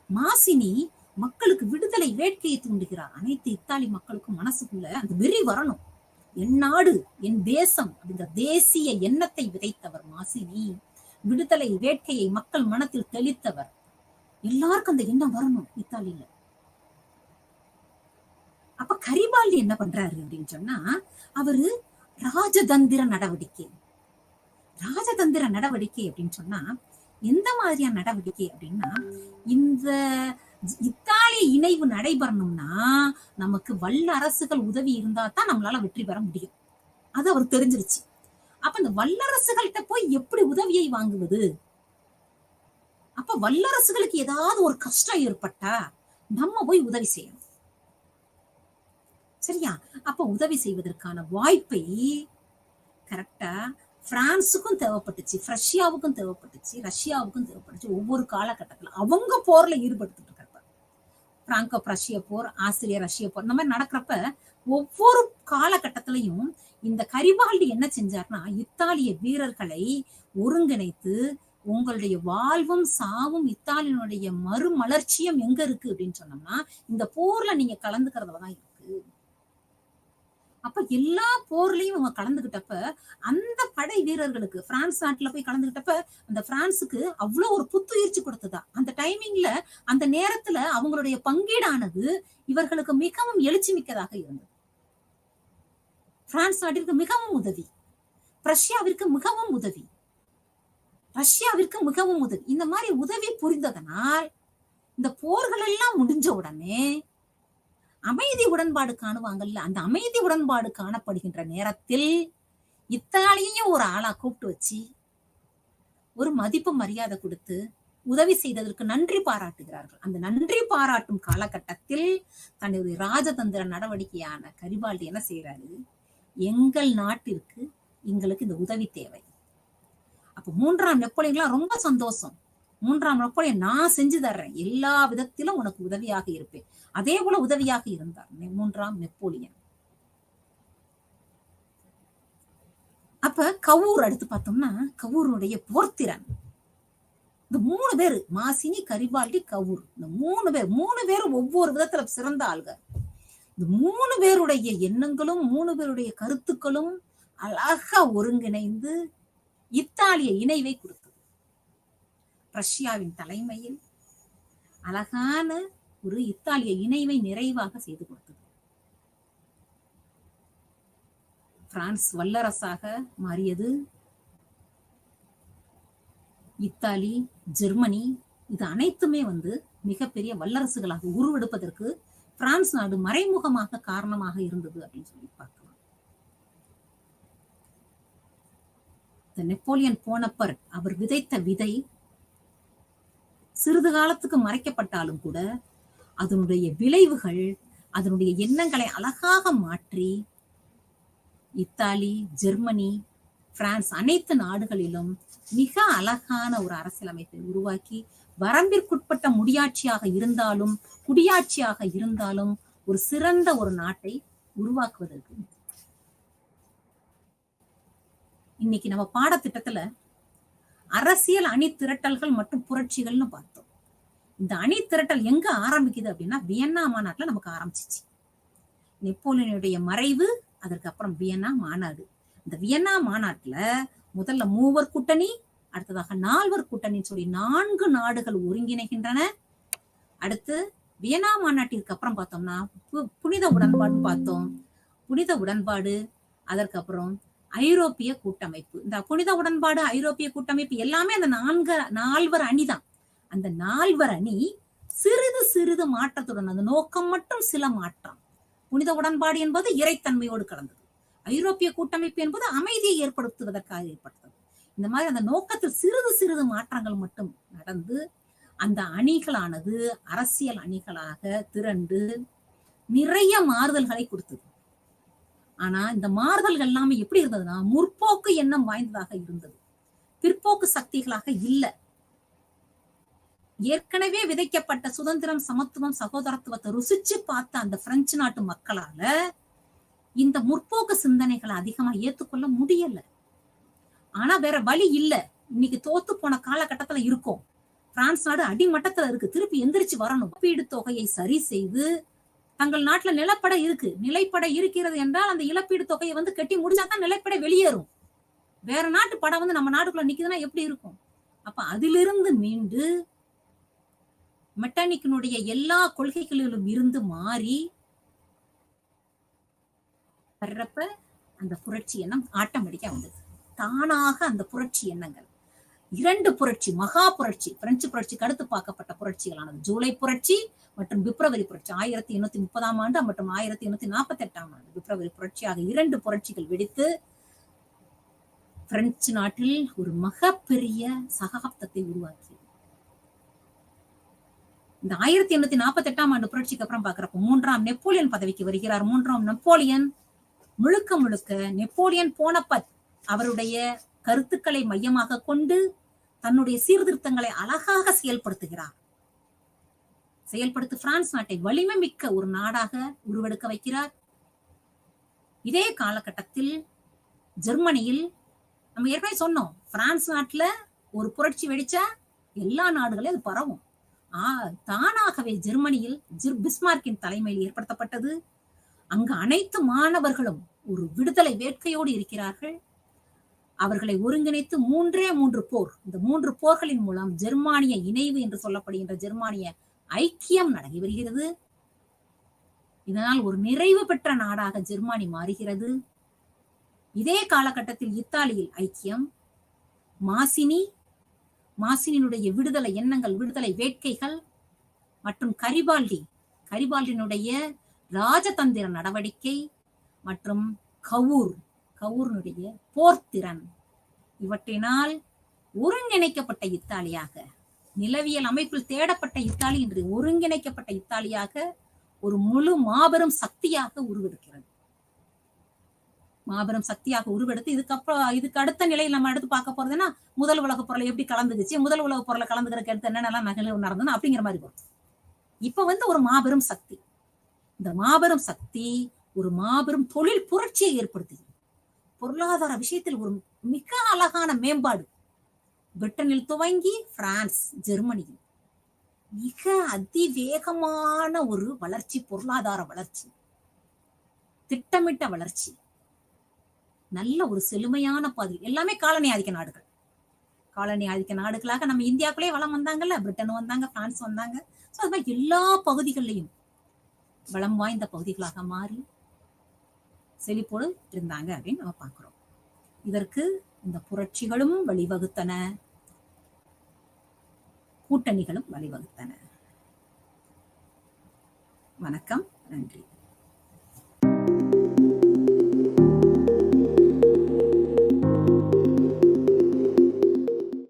மாசினி மக்களுக்கு விடுதலை வேட்கையை தூண்டுகிறார். அனைத்து இத்தாலி மக்களுக்கும் மனசுக்குள்ள அந்த வெறி வரணும். என் நாடு, என் தேசம் அப்படிங்கிற தேசிய எண்ணத்தை விதைத்தவர் மாசினி. விடுதலை வேட்கையை மக்கள் மனத்தில் தெளித்தவர். எல்லாருக்கும் அந்த எண்ணம் வரணும் இத்தாலியில. அப்ப கரிபால்டி என்ன பண்றாரு அப்படின்னு சொன்னா, அவரு ராஜதந்திர நடவடிக்கை அப்படின்னு சொன்னா எந்த மாதிரியான நடவடிக்கை அப்படின்னா, இந்த இத்தாலிய இணைவு நடைபெறணும்னா நமக்கு வல்ல அரசுகள் உதவி இருந்தா தான் நம்மளால வெற்றி பெற முடியும். அது அவர் தெரிஞ்சிருச்சு. அப்ப இந்த வல்லரசுகள்கிட்ட போய் எப்படி உதவியை வாங்குவது? அப்ப வல்லரசுகளுக்கு ஏதாவது ஒரு கஷ்டம் ஏற்பட்டா நம்ம போய் உதவி செய்யணும். சரியா? அப்ப உதவி செய்வதற்கான வாய்ப்பை கரெக்டா பிரான்ஸுக்கும் தேவைப்பட்டுச்சு, ரஷ்யாவுக்கும் தேவைப்பட்டுச்சு. ஒவ்வொரு காலகட்டத்துல அவங்க போர்ல ஈடுபடுத்திட்டு இருக்கிறப்ப, பிராங்கோ பிரஷ்ய போர், ஆஸ்திரிய ரஷ்ய போர், இந்த மாதிரி நடக்கிறப்ப ஒவ்வொரு காலகட்டத்திலையும் இந்த கரிபால்டி என்ன செஞ்சார்னா, இத்தாலிய வீரர்களை ஒருங்கிணைத்து உங்களுடைய வாழ்வும் சாவும் இத்தாலியினுடைய மறுமலர்ச்சியும் எங்க இருக்கு அப்படின்னு சொன்னோம்னா இந்த போர்ல நீங்க கலந்துக்கிறதுலதான் இருக்கு. அப்ப எல்லா போர்லயும் அவங்க கலந்துகிட்டப்ப அந்த படை வீரர்களுக்கு, பிரான்ஸ் நாட்டுல போய் கலந்துகிட்டப்ப அந்த பிரான்ஸுக்கு அவ்வளவு ஒரு புத்துயிர்ச்சி கொடுத்ததா. அந்த டைமிங்ல அந்த நேரத்துல அவங்களுடைய பங்கீடானது இவர்களுக்கு மிகவும் எழுச்சி மிக்கதாக இருந்தது. பிரான்ஸ் நாட்டிற்கு மிகவும் உதவி, ரஷ்யாவிற்கு மிகவும் உதவி. இந்த மாதிரி உதவி புரிந்ததனால் இந்த போர்கள் எல்லாம் முடிஞ்ச உடனே அமைதி உடன்பாடு காணுவாங்கல்ல, அந்த அமைதி உடன்பாடு காணப்படுகின்ற நேரத்தில் இத்தாலியையும் ஒரு ஆளா கூப்பிட்டு வச்சு ஒரு மதிப்பு மரியாதை கொடுத்து உதவி செய்ததற்கு நன்றி பாராட்டுகிறார்கள். அந்த நன்றி பாராட்டும் காலகட்டத்தில் தன்னுடைய ராஜதந்திர நடவடிக்கையான கரிபால்டி என்ன செய்யறாரு, எங்கள் நாட்டிற்கு எங்களுக்கு இந்த உதவி தேவை. அப்ப 3ஆம் நெப்போலியன்லாம் ரொம்ப சந்தோஷம். 3ஆம் நெப்போலியன், நான் செஞ்சு தர்றேன், எல்லா விதத்திலும் உனக்கு உதவியாக இருப்பேன். அதே போல உதவியாக இருந்தார் 3ஆம் நெப்போலியன். அப்ப கவூர் அடுத்து பார்த்தோம்னா, கவூருடைய போர்த்திறன். இந்த 3 பேரு, மாசினி, கரிபால்டி, கவூர், இந்த 3 பேரும் ஒவ்வொரு விதத்துல சிறந்த ஆள்கள். இந்த 3 பேருடைய எண்ணங்களும் 3 பேருடைய கருத்துக்களும் அழகா ஒருங்கிணைந்து இத்தாலிய இணைவை கொடுத்தது. ரஷ்யாவின் தலைமையில் அழகான ஒரு இத்தாலிய இணைவை நிறைவாக செய்து கொடுத்தது. பிரான்ஸ் வல்லரசாக மாறியது. இத்தாலி, ஜெர்மனி இது அனைத்துமே மிகப்பெரிய வல்லரசுகளாக உருவெடுப்பதற்கு பிரான்ஸ் நாடு மறைமுகமாக காரணமாக இருந்தது அப்படின்னு சொல்லி பார்க்கலாம். நெப்போலியன் போனபர்ட் அவர் விதைத்த விதை சிறிது காலத்துக்கு மறைக்கப்பட்டாலும் கூட அதனுடைய விளைவுகள், அதனுடைய எண்ணங்களை அழகாக மாற்றி இத்தாலி, ஜெர்மனி, பிரான்ஸ் அனைத்து நாடுகளிலும் மிக அழகான ஒரு அரசியலமைப்பை உருவாக்கி வரம்பிற்குட்பட்ட முடியாட்சியாக இருந்தாலும் குடியாட்சியாக இருந்தாலும் ஒரு சிறந்த ஒரு நாட்டை உருவாக்குவதற்கு இன்னைக்கு நம்ம பாடத்திட்டத்துல அரசியல் அணி திரட்டல்கள் மற்றும் புரட்சிகள்னு பார்த்தோம். இந்த அணி திரட்டல் எங்க ஆரம்பிக்குது அப்படின்னா வியன்னா மாநாட்டுல நமக்கு ஆரம்பிச்சிச்சு. நெப்போலியனுடைய மறைவு, அதற்கு அப்புறம் வியன்னா மாநாடு. இந்த வியன்னா மாநாட்டுல முதல்ல 3 கூட்டணி, அடுத்ததாக 4 கூட்டணின்னு சொல்லி 4 நாடுகள் ஒருங்கிணைகின்றன. அடுத்து வியன்னா மாநாட்டிற்கு அப்புறம் பார்த்தோம்னா புனித உடன்பாடு பார்த்தோம். புனித உடன்பாடு, அதற்கு அப்புறம் ஐரோப்பிய கூட்டமைப்பு. இந்த புனித உடன்பாடு, ஐரோப்பிய கூட்டமைப்பு எல்லாமே அந்த 4 அணிதான். அந்த 4 அணி சிறிது சிறிது மாற்றத்துடன், அந்த நோக்கம் மட்டும் சில மாற்றம். புனித உடன்பாடு என்பது இறைத்தன்மையோடு கலந்தது. ஐரோப்பிய கூட்டமைப்பு என்பது அமைதியை ஏற்படுத்துவதற்காக ஏற்பட்டது. இந்த மாதிரி அந்த நோக்கத்தில் சிறிது சிறிது மாற்றங்கள் மட்டும் நடந்து அந்த அணிகளானது அரசியல் அணிகளாக திரண்டு நிறைய மாறுதல்களை கொடுத்தது. ஆனா இந்த மாறுதல்கள் எல்லாமே எப்படி இருந்ததுன்னா முற்போக்கு எண்ணம் வாய்ந்ததாக இருந்தது, பிற்போக்கு சக்திகளாக இல்ல. ஏற்கனவே விதைக்கப்பட்ட சுதந்திரம், சமத்துவம், சகோதரத்துவத்தை ருசிச்சு பார்த்த அந்த பிரெஞ்சு நாட்டு மக்களால இந்த முற்போக்கு சிந்தனைகளை அதிகமா ஏத்துக்கொள்ள முடியல. ஆனா வேற வழி இல்ல. இன்னைக்கு தோத்து போன காலகட்டத்துல இருக்கும். பிரான்ஸ் நாடு அடிமட்டத்துல இருக்கு, திருப்பி எந்திரிச்சு வரணும். இழப்பீடு தொகையை சரி செய்து, தங்கள் நாட்டுல நிலப்படை இருக்கு, நிலைப்படை இருக்கிறது என்றால் அந்த இழப்பீடு தொகையை கட்டி முடிச்சாதான் நிலைப்படை வெளியேறும். வேற நாட்டு படம் நம்ம நாட்டுக்குள்ள நிக்குதுன்னா எப்படி இருக்கும்? அப்ப அதிலிருந்து மீண்டு மெட்டானிக்கினுடைய எல்லா கொள்கைகளிலும் இருந்து மாறி வர்றப்ப அந்த புரட்சி எண்ணம் ஆட்டோமேட்டிக்கா வந்தது. தானாக அந்த புரட்சி எண்ணங்கள் 2 புரட்சி, மகா புரட்சி, பிரெஞ்சு புரட்சிக்கு அடுத்து பார்க்கப்பட்ட புரட்சிகளானது ஜூலை புரட்சி மற்றும் பிப்ரவரி புரட்சி 1830ஆம் ஆண்டு மற்றும் 1848ஆம் ஆண்டு பிப்ரவரி புரட்சியாக 2 புரட்சிகள் வெடித்து பிரெஞ்சு நாட்டில் ஒரு மிகப்பெரிய சகாப்தத்தை உருவாக்கியது. இந்த 1848ஆம் ஆண்டு புரட்சிக்கு அப்புறம் பாக்குறப்ப 3ஆம் நெப்போலியன் பதவிக்கு வருகிறார். 3ஆம் நெப்போலியன் முழுக்க முழுக்க நெப்போலியன் போனபர்ட் அவருடைய கருத்துக்களை மையமாக கொண்டு தன்னுடைய சீர்திருத்தங்களை அழகாக செயல்படுத்தி பிரான்ஸ் நாட்டை வலிமை மிக்க ஒரு நாடாக உருவெடுக்க வைக்கிறார். இதே காலகட்டத்தில் ஜெர்மனியில் நம்ம ஏற்கனவே சொன்னோம், பிரான்ஸ் நாட்டுல ஒரு புரட்சி வெடிச்சா எல்லா நாடுகளையும் அது பரவும். தானாகவே ஜெர்மனியில் பிஸ்மார்க்கின் தலைமையில் ஏற்படுத்தப்பட்டது. அங்கு அனைத்து மாணவர்களும் ஒரு விடுதலை வேட்கையோடு இருக்கிறார்கள். அவர்களை ஒருங்கிணைத்து 3 போர், இந்த 3 போர்களின் மூலம் ஜெர்மானிய இணைவு என்று சொல்லப்படுகின்ற ஜெர்மானிய ஐக்கியம் நடைபெறுகிறது. இதனால் ஒரு நிறைவு பெற்ற நாடாக ஜெர்மானி மாறுகிறது. இதே காலகட்டத்தில் இத்தாலியில் ஐக்கியம், மாசினியினுடைய விடுதலை எண்ணங்கள், விடுதலை வேட்கைகள் மற்றும் கரிபால்டினுடைய ராஜதந்திர நடவடிக்கை மற்றும் கவுர்னுடைய போர்த்திறன் இவற்றினால் ஒருங்கிணைக்கப்பட்ட இத்தாலியாக, நிலவியல் அமைப்பில் தேடப்பட்ட இத்தாலி என்று ஒருங்கிணைக்கப்பட்ட இத்தாலியாக ஒரு முழு மாபெரும் சக்தியாக உருவெடுக்கிறது. மாபெரும் சக்தியாக உருவெடுத்து இதுக்கு அடுத்த நிலையில் நம்ம அடுத்து பார்க்க போறதுன்னா முதல் உலக பொருளை எப்படி கலந்துக்குச்சு, முதல் உலக பொருளை கலந்துக்கிறதுக்கு அடுத்து என்னென்னலாம் நிகழ்வு நடந்ததுன்னு அப்படிங்கிற மாதிரி வரும். இப்ப ஒரு மாபெரும் சக்தி, இந்த மாபெரும் சக்தி ஒரு மாபெரும் தொழில் புரட்சியை ஏற்படுத்துகிறது. பொருளாதார விஷயத்தில் ஒரு மிக அழகான மேம்பாடு. பிரிட்டனில் துவங்கி பிரான்ஸ், ஜெர்மனியில் மிக அதிவேகமான ஒரு வளர்ச்சி, பொருளாதார வளர்ச்சி, திட்டமிட்ட வளர்ச்சி, நல்ல ஒரு செழுமையான பாதை. எல்லாமே காலனி ஆதிக்க நாடுகள். காலனி ஆதிக்க நாடுகளாக நம்ம இந்தியாக்குள்ளே வளம் வந்தாங்கல்ல, பிரிட்டன் வந்தாங்க, பிரான்ஸ் வந்தாங்க. அது மாதிரி எல்லா பகுதிகளிலையும் வளம் வாய்ந்த பகுதிகளாக மாறி செழிப்போடு இருந்தாங்க அப்படின்னு நம்ம பார்க்கிறோம். இதற்கு இந்த புரட்சிகளும் வழிவகுத்தன, கூட்டணிகளும் வழிவகுத்தன. வணக்கம், நன்றி.